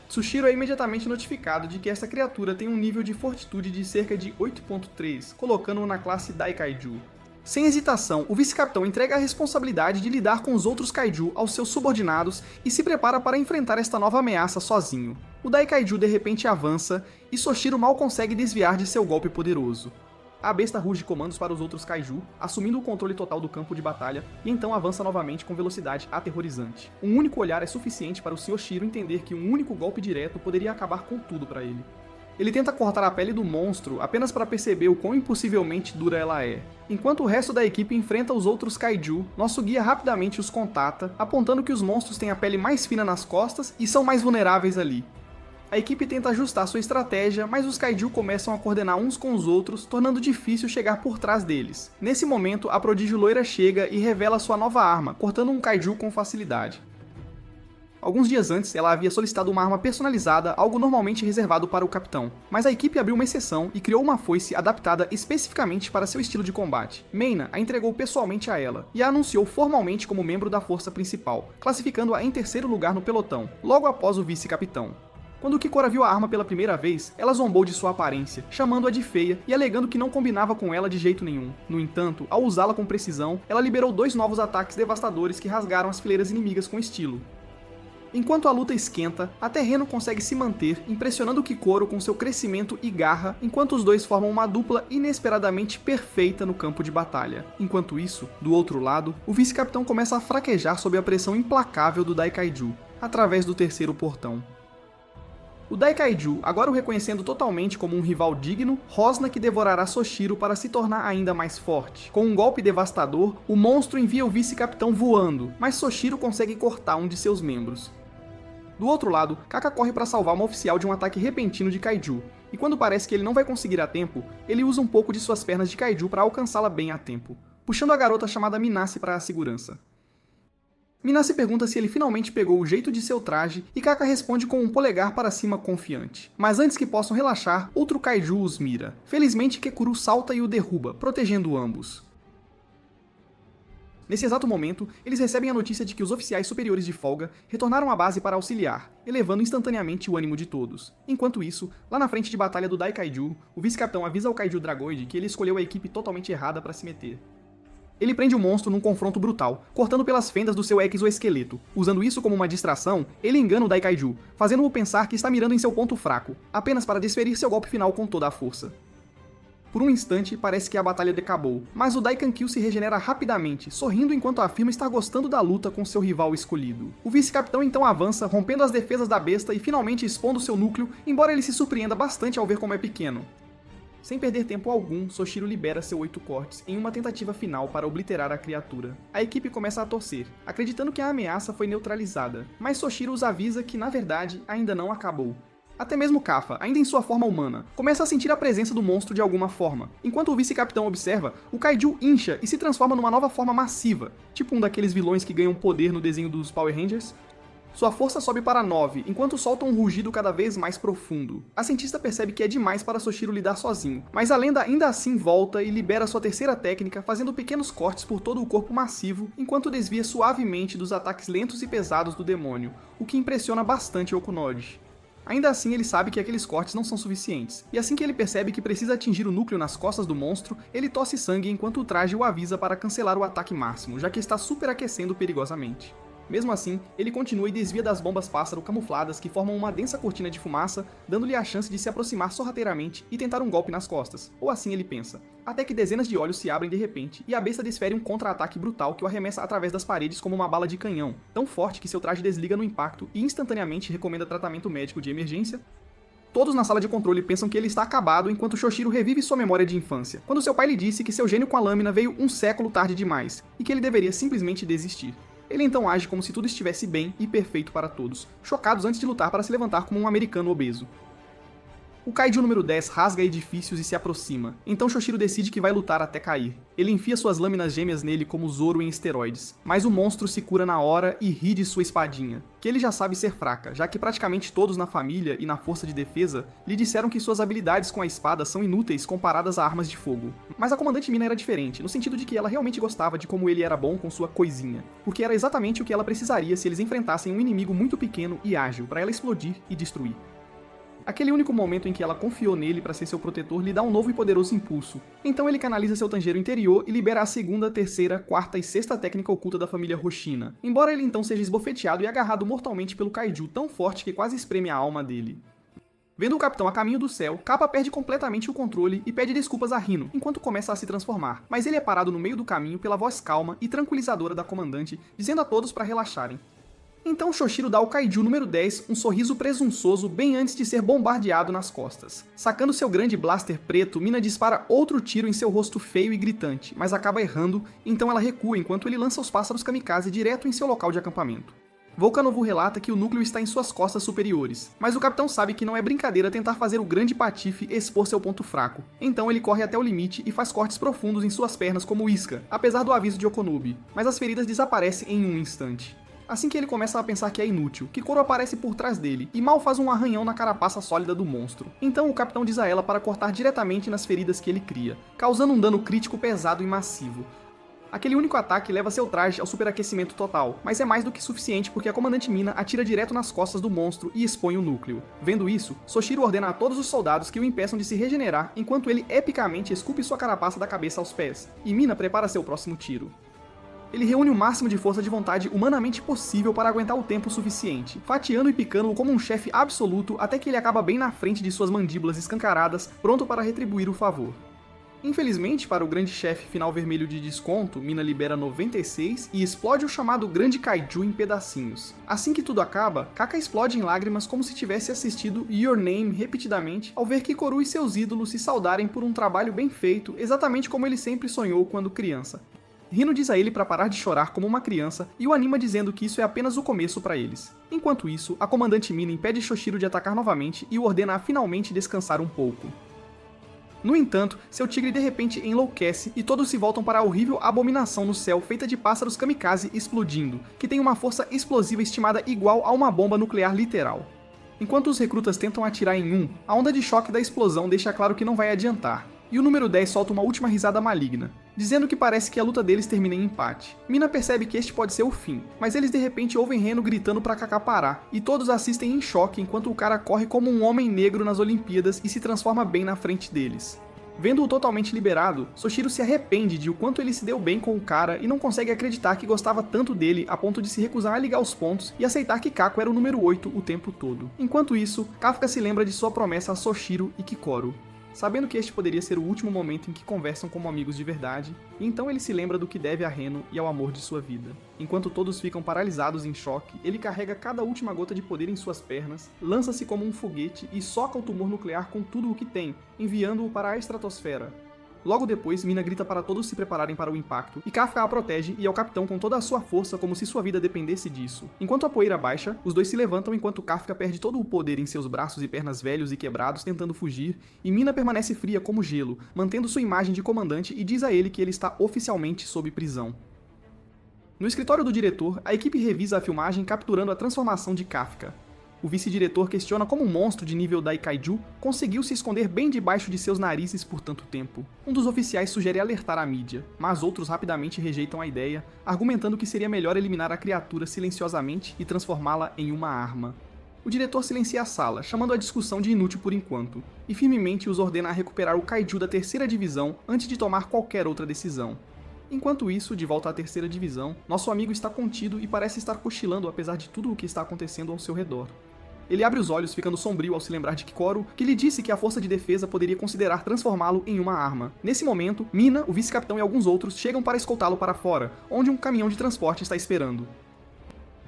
Soshiro é imediatamente notificado de que essa criatura tem um nível de fortitude de cerca de 8.3, colocando-o na classe Daikaiju. Sem hesitação, o vice-capitão entrega a responsabilidade de lidar com os outros kaiju aos seus subordinados e se prepara para enfrentar esta nova ameaça sozinho. O Daikaiju de repente avança, e Soshiro mal consegue desviar de seu golpe poderoso. A besta ruge comandos para os outros kaiju, assumindo o controle total do campo de batalha, e então avança novamente com velocidade aterrorizante. Um único olhar é suficiente para o Sr. Shiro entender que um único golpe direto poderia acabar com tudo para ele. Ele tenta cortar a pele do monstro apenas para perceber o quão impossivelmente dura ela é. Enquanto o resto da equipe enfrenta os outros kaiju, nosso guia rapidamente os contata, apontando que os monstros têm a pele mais fina nas costas e são mais vulneráveis ali. A equipe tenta ajustar sua estratégia, mas os kaiju começam a coordenar uns com os outros, tornando difícil chegar por trás deles. Nesse momento, a prodígio loira chega e revela sua nova arma, cortando um kaiju com facilidade. Alguns dias antes, ela havia solicitado uma arma personalizada, algo normalmente reservado para o capitão. Mas a equipe abriu uma exceção e criou uma foice adaptada especificamente para seu estilo de combate. Meina a entregou pessoalmente a ela, e a anunciou formalmente como membro da força principal, classificando-a em terceiro lugar no pelotão, logo após o vice-capitão. Quando Kikora viu a arma pela primeira vez, ela zombou de sua aparência, chamando-a de feia e alegando que não combinava com ela de jeito nenhum. No entanto, ao usá-la com precisão, ela liberou 2 novos ataques devastadores que rasgaram as fileiras inimigas com estilo. Enquanto a luta esquenta, a Terreno consegue se manter, impressionando Kikoro com seu crescimento e garra, enquanto os dois formam uma dupla inesperadamente perfeita no campo de batalha. Enquanto isso, do outro lado, o vice-capitão começa a fraquejar sob a pressão implacável do Daikaiju, através do terceiro portão. O Daikaiju, agora o reconhecendo totalmente como um rival digno, rosna que devorará Soshiro para se tornar ainda mais forte. Com um golpe devastador, o monstro envia o vice-capitão voando, mas Soshiro consegue cortar um de seus membros. Do outro lado, Kaka corre para salvar uma oficial de um ataque repentino de kaiju, e quando parece que ele não vai conseguir a tempo, ele usa um pouco de suas pernas de kaiju para alcançá-la bem a tempo, puxando a garota chamada Minase para a segurança. Minase pergunta se ele finalmente pegou o jeito de seu traje e Kaka responde com um polegar para cima confiante. Mas antes que possam relaxar, outro kaiju os mira. Felizmente Kekuru salta e o derruba, protegendo ambos. Nesse exato momento, eles recebem a notícia de que os oficiais superiores de folga retornaram à base para auxiliar, elevando instantaneamente o ânimo de todos. Enquanto isso, lá na frente de batalha do Daikaiju, o vice-capitão avisa ao kaiju Dragoide que ele escolheu a equipe totalmente errada para se meter. Ele prende o monstro num confronto brutal, cortando pelas fendas do seu exoesqueleto. Usando isso como uma distração, ele engana o Daikaiju, fazendo-o pensar que está mirando em seu ponto fraco, apenas para desferir seu golpe final com toda a força. Por um instante, parece que a batalha acabou, mas o Daikankyu se regenera rapidamente, sorrindo enquanto afirma estar gostando da luta com seu rival escolhido. O vice-capitão então avança, rompendo as defesas da besta e finalmente expondo seu núcleo, embora ele se surpreenda bastante ao ver como é pequeno. Sem perder tempo algum, Soshiro libera seu 8 cortes em uma tentativa final para obliterar a criatura. A equipe começa a torcer, acreditando que a ameaça foi neutralizada, mas Soshiro os avisa que, na verdade, ainda não acabou. Até mesmo Kaffa, ainda em sua forma humana, começa a sentir a presença do monstro de alguma forma. Enquanto o vice-capitão observa, o kaiju incha e se transforma numa nova forma massiva, tipo um daqueles vilões que ganham poder no desenho dos Power Rangers. Sua força sobe para 9, enquanto solta um rugido cada vez mais profundo. A cientista percebe que é demais para Soshiro lidar sozinho, mas a lenda ainda assim volta e libera sua terceira técnica, fazendo pequenos cortes por todo o corpo massivo, enquanto desvia suavemente dos ataques lentos e pesados do demônio, o que impressiona bastante Okunoji. Ainda assim, ele sabe que aqueles cortes não são suficientes, e assim que ele percebe que precisa atingir o núcleo nas costas do monstro, ele tosse sangue enquanto o traje o avisa para cancelar o ataque máximo, já que está superaquecendo perigosamente. Mesmo assim, ele continua e desvia das bombas pássaro camufladas que formam uma densa cortina de fumaça, dando-lhe a chance de se aproximar sorrateiramente e tentar um golpe nas costas, ou assim ele pensa, até que dezenas de olhos se abrem de repente e a besta desfere um contra-ataque brutal que o arremessa através das paredes como uma bala de canhão, tão forte que seu traje desliga no impacto e instantaneamente recomenda tratamento médico de emergência. Todos na sala de controle pensam que ele está acabado enquanto Soshiro revive sua memória de infância, quando seu pai lhe disse que seu gênio com a lâmina veio um século tarde demais e que ele deveria simplesmente desistir. Ele então age como se tudo estivesse bem e perfeito para todos, chocados antes de lutar para se levantar como um americano obeso. O kaiju número 10 rasga edifícios e se aproxima, então Soshiro decide que vai lutar até cair. Ele enfia suas lâminas gêmeas nele como Zoro em esteroides, mas o monstro se cura na hora e ri de sua espadinha, que ele já sabe ser fraca, já que praticamente todos na família e na força de defesa lhe disseram que suas habilidades com a espada são inúteis comparadas a armas de fogo. Mas a comandante Mina era diferente, no sentido de que ela realmente gostava de como ele era bom com sua coisinha, porque era exatamente o que ela precisaria se eles enfrentassem um inimigo muito pequeno e ágil para ela explodir e destruir. Aquele único momento em que ela confiou nele para ser seu protetor lhe dá um novo e poderoso impulso. Então ele canaliza seu Tanjiro interior e libera a segunda, terceira, quarta e sexta técnica oculta da família Hoshina, embora ele então seja esbofeteado e agarrado mortalmente pelo kaiju tão forte que quase espreme a alma dele. Vendo o capitão a caminho do céu, Kappa perde completamente o controle e pede desculpas a Rino, enquanto começa a se transformar, mas ele é parado no meio do caminho pela voz calma e tranquilizadora da comandante, dizendo a todos para relaxarem. Então Shoshiro dá ao Kaiju número 10 um sorriso presunçoso bem antes de ser bombardeado nas costas. Sacando seu grande blaster preto, Mina dispara outro tiro em seu rosto feio e gritante, mas acaba errando, então ela recua enquanto ele lança os pássaros kamikaze direto em seu local de acampamento. Volcanovu relata que o núcleo está em suas costas superiores, mas o capitão sabe que não é brincadeira tentar fazer o grande patife expor seu ponto fraco, então ele corre até o limite e faz cortes profundos em suas pernas como isca, apesar do aviso de Okonobi, mas as feridas desaparecem em um instante. Assim que ele começa a pensar que é inútil, Kikoro aparece por trás dele e mal faz um arranhão na carapaça sólida do monstro. Então o capitão diz a ela para cortar diretamente nas feridas que ele cria, causando um dano crítico pesado e massivo. Aquele único ataque leva seu traje ao superaquecimento total, mas é mais do que suficiente porque a comandante Mina atira direto nas costas do monstro e expõe o núcleo. Vendo isso, Soshiro ordena a todos os soldados que o impeçam de se regenerar enquanto ele epicamente esculpe sua carapaça da cabeça aos pés, e Mina prepara seu próximo tiro. Ele reúne o máximo de força de vontade humanamente possível para aguentar o tempo suficiente, fatiando e picando-o como um chefe absoluto até que ele acaba bem na frente de suas mandíbulas escancaradas, pronto para retribuir o favor. Infelizmente, para o grande chefe final vermelho de desconto, Mina libera 96 e explode o chamado Grande Kaiju em pedacinhos. Assim que tudo acaba, Kaka explode em lágrimas como se tivesse assistido Your Name repetidamente ao ver Kikoru e seus ídolos se saudarem por um trabalho bem feito, exatamente como ele sempre sonhou quando criança. Rino diz a ele para parar de chorar como uma criança e o anima dizendo que isso é apenas o começo para eles. Enquanto isso, a comandante Mina impede Shoshiro de atacar novamente e o ordena a finalmente descansar um pouco. No entanto, seu tigre de repente enlouquece e todos se voltam para a horrível abominação no céu feita de pássaros kamikaze explodindo, que tem uma força explosiva estimada igual a uma bomba nuclear literal. Enquanto os recrutas tentam atirar em um, a onda de choque da explosão deixa claro que não vai adiantar. E o número 10 solta uma última risada maligna, dizendo que parece que a luta deles termina em empate. Mina percebe que este pode ser o fim, mas eles de repente ouvem Reno gritando pra Kaká parar, e todos assistem em choque enquanto o cara corre como um homem negro nas Olimpíadas e se transforma bem na frente deles. Vendo-o totalmente liberado, Soshiro se arrepende de o quanto ele se deu bem com o cara e não consegue acreditar que gostava tanto dele a ponto de se recusar a ligar os pontos e aceitar que Kako era o número 8 o tempo todo. Enquanto isso, Kafka se lembra de sua promessa a Soshiro e Kikoru. Sabendo que este poderia ser o último momento em que conversam como amigos de verdade, então ele se lembra do que deve a Reno e ao amor de sua vida. Enquanto todos ficam paralisados em choque, ele carrega cada última gota de poder em suas pernas, lança-se como um foguete e soca o tumor nuclear com tudo o que tem, enviando-o para a estratosfera. Logo depois, Mina grita para todos se prepararem para o impacto, e Kafka a protege e é o capitão com toda a sua força como se sua vida dependesse disso. Enquanto a poeira baixa, os dois se levantam enquanto Kafka perde todo o poder em seus braços e pernas velhos e quebrados tentando fugir, e Mina permanece fria como gelo, mantendo sua imagem de comandante e diz a ele que ele está oficialmente sob prisão. No escritório do diretor, a equipe revisa a filmagem capturando a transformação de Kafka. O vice-diretor questiona como um monstro de nível Daikaiju conseguiu se esconder bem debaixo de seus narizes por tanto tempo. Um dos oficiais sugere alertar a mídia, mas outros rapidamente rejeitam a ideia, argumentando que seria melhor eliminar a criatura silenciosamente e transformá-la em uma arma. O diretor silencia a sala, chamando a discussão de inútil por enquanto, e firmemente os ordena a recuperar o Kaiju da terceira divisão antes de tomar qualquer outra decisão. Enquanto isso, de volta à terceira divisão, nosso amigo está contido e parece estar cochilando apesar de tudo o que está acontecendo ao seu redor. Ele abre os olhos, ficando sombrio ao se lembrar de Kikoru, que lhe disse que a força de defesa poderia considerar transformá-lo em uma arma. Nesse momento, Mina, o vice-capitão e alguns outros chegam para escoltá-lo para fora, onde um caminhão de transporte está esperando.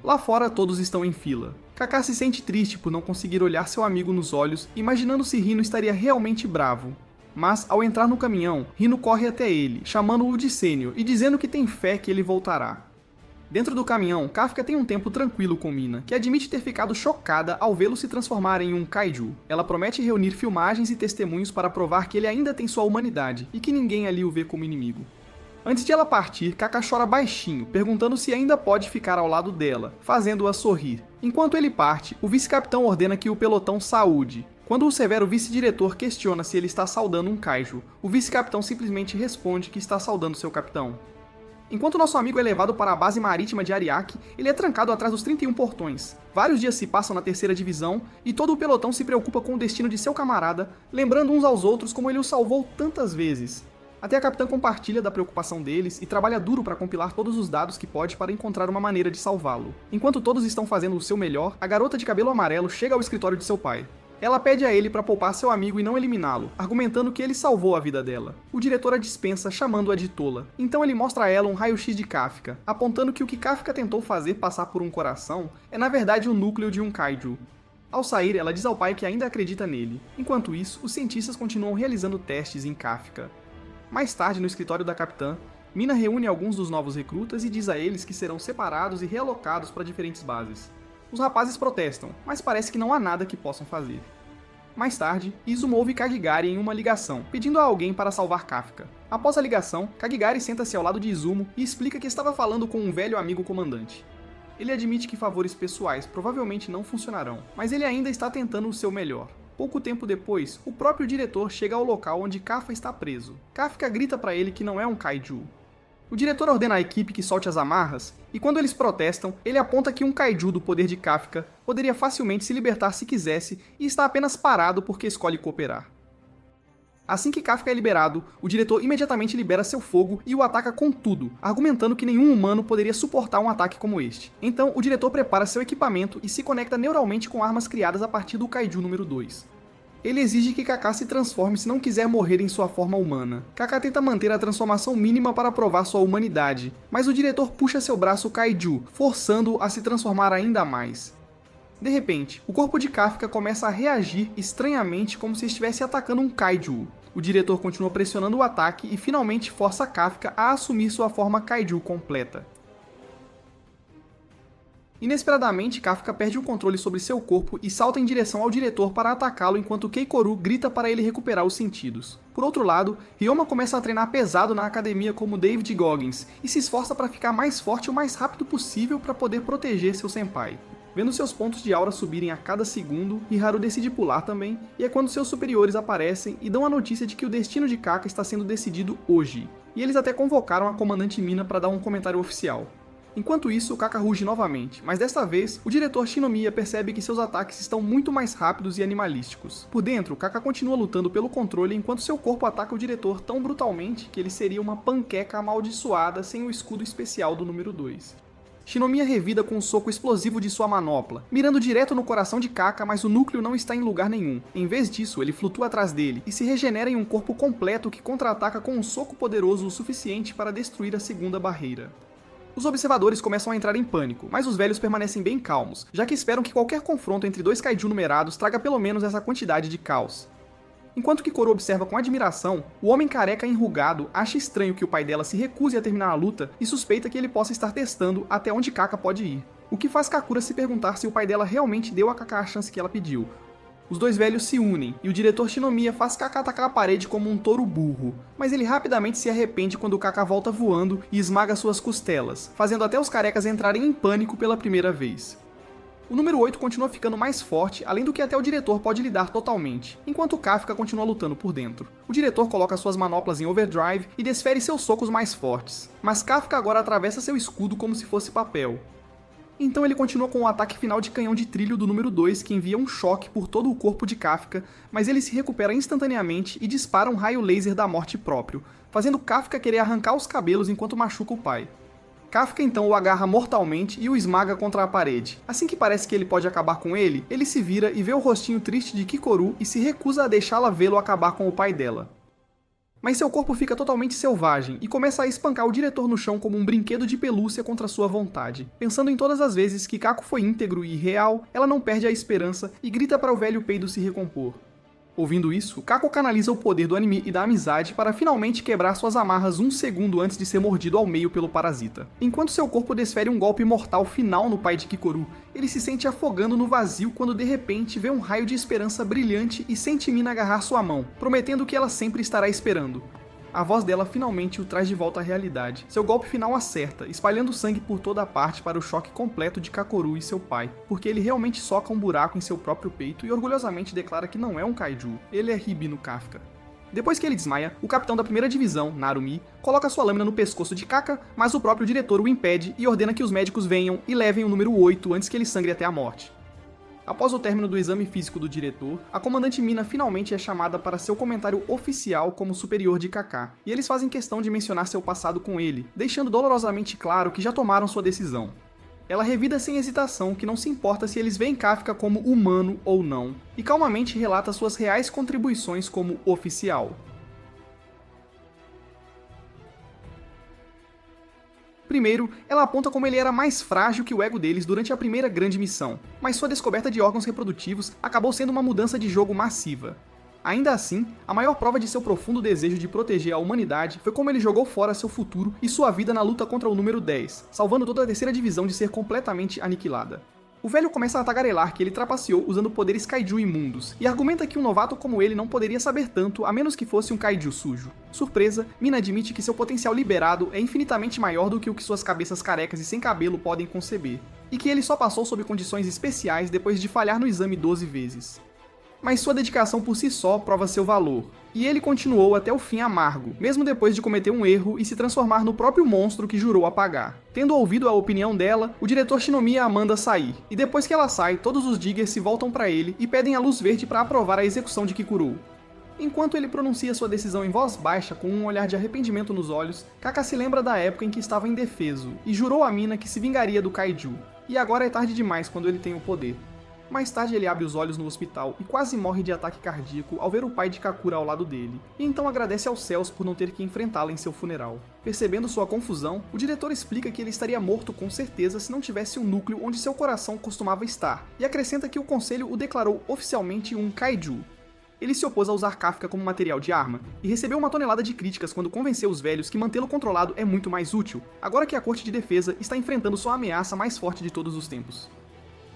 Lá fora, todos estão em fila. Kaká se sente triste por não conseguir olhar seu amigo nos olhos, imaginando se Rino estaria realmente bravo. Mas, ao entrar no caminhão, Rino corre até ele, chamando-o de sênior e dizendo que tem fé que ele voltará. Dentro do caminhão, Kafka tem um tempo tranquilo com Mina, que admite ter ficado chocada ao vê-lo se transformar em um kaiju. Ela promete reunir filmagens e testemunhos para provar que ele ainda tem sua humanidade e que ninguém ali o vê como inimigo. Antes de ela partir, Kaká chora baixinho, perguntando se ainda pode ficar ao lado dela, fazendo-a sorrir. Enquanto ele parte, o vice-capitão ordena que o pelotão saúde. Quando o severo vice-diretor questiona se ele está saudando um kaiju, o vice-capitão simplesmente responde que está saudando seu capitão. Enquanto nosso amigo é levado para a base marítima de Ariake, ele é trancado atrás dos 31 portões. Vários dias se passam na terceira divisão, e todo o pelotão se preocupa com o destino de seu camarada, lembrando uns aos outros como ele o salvou tantas vezes. Até a capitã compartilha da preocupação deles e trabalha duro para compilar todos os dados que pode para encontrar uma maneira de salvá-lo. Enquanto todos estão fazendo o seu melhor, a garota de cabelo amarelo chega ao escritório de seu pai. Ela pede a ele para poupar seu amigo e não eliminá-lo, argumentando que ele salvou a vida dela. O diretor a dispensa, chamando-a de tola. Então ele mostra a ela um raio-x de Kafka, apontando que o que Kafka tentou fazer passar por um coração é na verdade o núcleo de um kaiju. Ao sair, ela diz ao pai que ainda acredita nele. Enquanto isso, os cientistas continuam realizando testes em Kafka. Mais tarde, no escritório da capitã, Mina reúne alguns dos novos recrutas e diz a eles que serão separados e realocados para diferentes bases. Os rapazes protestam, mas parece que não há nada que possam fazer. Mais tarde, Izumo ouve Kagigari em uma ligação, pedindo a alguém para salvar Kafka. Após a ligação, Kagigari senta-se ao lado de Izumo e explica que estava falando com um velho amigo comandante. Ele admite que favores pessoais provavelmente não funcionarão, mas ele ainda está tentando o seu melhor. Pouco tempo depois, o próprio diretor chega ao local onde Kafka está preso. Kafka grita para ele que não é um kaiju. O diretor ordena à equipe que solte as amarras, e quando eles protestam, ele aponta que um kaiju do poder de Kafka poderia facilmente se libertar se quisesse e está apenas parado porque escolhe cooperar. Assim que Kafka é liberado, o diretor imediatamente libera seu fogo e o ataca com tudo, argumentando que nenhum humano poderia suportar um ataque como este. Então, o diretor prepara seu equipamento e se conecta neuralmente com armas criadas a partir do kaiju número 2. Ele exige que Kaká se transforme se não quiser morrer em sua forma humana. Kaká tenta manter a transformação mínima para provar sua humanidade, mas o diretor puxa seu braço kaiju, forçando-o a se transformar ainda mais. De repente, o corpo de Kafka começa a reagir estranhamente como se estivesse atacando um kaiju. O diretor continua pressionando o ataque e finalmente força Kafka a assumir sua forma kaiju completa. Inesperadamente, Kafka perde o controle sobre seu corpo e salta em direção ao diretor para atacá-lo enquanto Keikoru grita para ele recuperar os sentidos. Por outro lado, Ryoma começa a treinar pesado na academia como David Goggins e se esforça para ficar mais forte o mais rápido possível para poder proteger seu senpai. Vendo seus pontos de aura subirem a cada segundo, Hiharu decide pular também, e é quando seus superiores aparecem e dão a notícia de que o destino de Kaka está sendo decidido hoje. E eles até convocaram a comandante Mina para dar um comentário oficial. Enquanto isso, Kaka ruge novamente, mas desta vez, o diretor Shinomiya percebe que seus ataques estão muito mais rápidos e animalísticos. Por dentro, Kaka continua lutando pelo controle enquanto seu corpo ataca o diretor tão brutalmente que ele seria uma panqueca amaldiçoada sem o escudo especial do número 2. Shinomiya revida com um soco explosivo de sua manopla, mirando direto no coração de Kaka, mas o núcleo não está em lugar nenhum. Em vez disso, ele flutua atrás dele e se regenera em um corpo completo que contra-ataca com um soco poderoso o suficiente para destruir a segunda barreira. Os observadores começam a entrar em pânico, mas os velhos permanecem bem calmos, já que esperam que qualquer confronto entre dois kaiju numerados traga pelo menos essa quantidade de caos. Enquanto Keikoru observa com admiração, o homem careca enrugado acha estranho que o pai dela se recuse a terminar a luta e suspeita que ele possa estar testando até onde Kaka pode ir, o que faz Kakura se perguntar se o pai dela realmente deu a Kaka a chance que ela pediu. Os dois velhos se unem, e o diretor Shinomiya faz Kaka atacar a parede como um touro burro, mas ele rapidamente se arrepende quando Kaka volta voando e esmaga suas costelas, fazendo até os carecas entrarem em pânico pela primeira vez. O número 8 continua ficando mais forte, além do que até o diretor pode lidar totalmente, enquanto Kafka continua lutando por dentro. O diretor coloca suas manoplas em overdrive e desfere seus socos mais fortes, mas Kafka agora atravessa seu escudo como se fosse papel. Então ele continua com o ataque final de canhão de trilho do número 2 que envia um choque por todo o corpo de Kafka, mas ele se recupera instantaneamente e dispara um raio laser da morte próprio, fazendo Kafka querer arrancar os cabelos enquanto machuca o pai. Kafka então o agarra mortalmente e o esmaga contra a parede. Assim que parece que ele pode acabar com ele, ele se vira e vê o rostinho triste de Keikoru e se recusa a deixá-la vê-lo acabar com o pai dela. Mas seu corpo fica totalmente selvagem e começa a espancar o diretor no chão como um brinquedo de pelúcia contra sua vontade. Pensando em todas as vezes que Kako foi íntegro e real, ela não perde a esperança e grita para o velho peido se recompor. Ouvindo isso, Kako canaliza o poder do anime e da amizade para finalmente quebrar suas amarras um segundo antes de ser mordido ao meio pelo parasita. Enquanto seu corpo desfere um golpe mortal final no pai de Keikoru, ele se sente afogando no vazio quando de repente vê um raio de esperança brilhante e sente Mina agarrar sua mão, prometendo que ela sempre estará esperando. A voz dela finalmente o traz de volta à realidade. Seu golpe final acerta, espalhando sangue por toda a parte para o choque completo de Kakoru e seu pai, porque ele realmente soca um buraco em seu próprio peito e orgulhosamente declara que não é um kaiju, ele é Hibi no Kafka. Depois que ele desmaia, o capitão da primeira divisão, Narumi, coloca sua lâmina no pescoço de Kaka, mas o próprio diretor o impede e ordena que os médicos venham e levem o número 8 antes que ele sangre até a morte. Após o término do exame físico do diretor, a comandante Mina finalmente é chamada para seu comentário oficial como superior de Kaká, e eles fazem questão de mencionar seu passado com ele, deixando dolorosamente claro que já tomaram sua decisão. Ela revida sem hesitação que não se importa se eles veem Kafka como humano ou não, e calmamente relata suas reais contribuições como oficial. Primeiro, ela aponta como ele era mais frágil que o ego deles durante a primeira grande missão, mas sua descoberta de órgãos reprodutivos acabou sendo uma mudança de jogo massiva. Ainda assim, a maior prova de seu profundo desejo de proteger a humanidade foi como ele jogou fora seu futuro e sua vida na luta contra o número 10, salvando toda a terceira divisão de ser completamente aniquilada. O velho começa a tagarelar que ele trapaceou usando poderes kaiju imundos, e argumenta que um novato como ele não poderia saber tanto a menos que fosse um kaiju sujo. Surpresa, Mina admite que seu potencial liberado é infinitamente maior do que o que suas cabeças carecas e sem cabelo podem conceber, e que ele só passou sob condições especiais depois de falhar no exame 12 vezes. Mas sua dedicação por si só prova seu valor, e ele continuou até o fim amargo, mesmo depois de cometer um erro e se transformar no próprio monstro que jurou apagar. Tendo ouvido a opinião dela, o diretor Shinomiya a manda sair, e depois que ela sai, todos os Diggers se voltam para ele e pedem a luz verde para aprovar a execução de Kikuru. Enquanto ele pronuncia sua decisão em voz baixa com um olhar de arrependimento nos olhos, Kaka se lembra da época em que estava indefeso, e jurou a Mina que se vingaria do Kaiju. E agora é tarde demais quando ele tem o poder. Mais tarde ele abre os olhos no hospital e quase morre de ataque cardíaco ao ver o pai de Kakura ao lado dele, e então agradece aos céus por não ter que enfrentá-la em seu funeral. Percebendo sua confusão, o diretor explica que ele estaria morto com certeza se não tivesse um núcleo onde seu coração costumava estar, e acrescenta que o conselho o declarou oficialmente um kaiju. Ele se opôs a usar Kafka como material de arma, e recebeu uma tonelada de críticas quando convenceu os velhos que mantê-lo controlado é muito mais útil, agora que a Corte de Defesa está enfrentando sua ameaça mais forte de todos os tempos.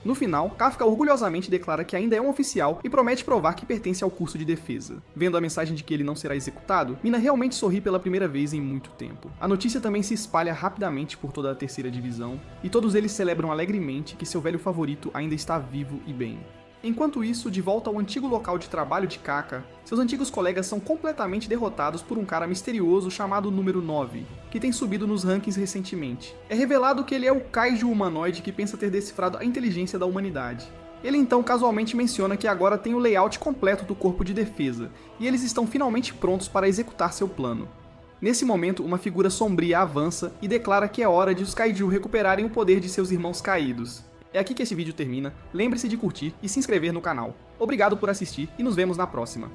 No final, Kafka orgulhosamente declara que ainda é um oficial e promete provar que pertence ao curso de defesa. Vendo a mensagem de que ele não será executado, Mina realmente sorri pela primeira vez em muito tempo. A notícia também se espalha rapidamente por toda a terceira divisão, e todos eles celebram alegremente que seu velho favorito ainda está vivo e bem. Enquanto isso, de volta ao antigo local de trabalho de Kaka, seus antigos colegas são completamente derrotados por um cara misterioso chamado Número 9, que tem subido nos rankings recentemente. É revelado que ele é o kaiju humanoide que pensa ter decifrado a inteligência da humanidade. Ele então casualmente menciona que agora tem o layout completo do corpo de defesa, e eles estão finalmente prontos para executar seu plano. Nesse momento, uma figura sombria avança e declara que é hora de os kaiju recuperarem o poder de seus irmãos caídos. É aqui que esse vídeo termina, lembre-se de curtir e se inscrever no canal. Obrigado por assistir e nos vemos na próxima.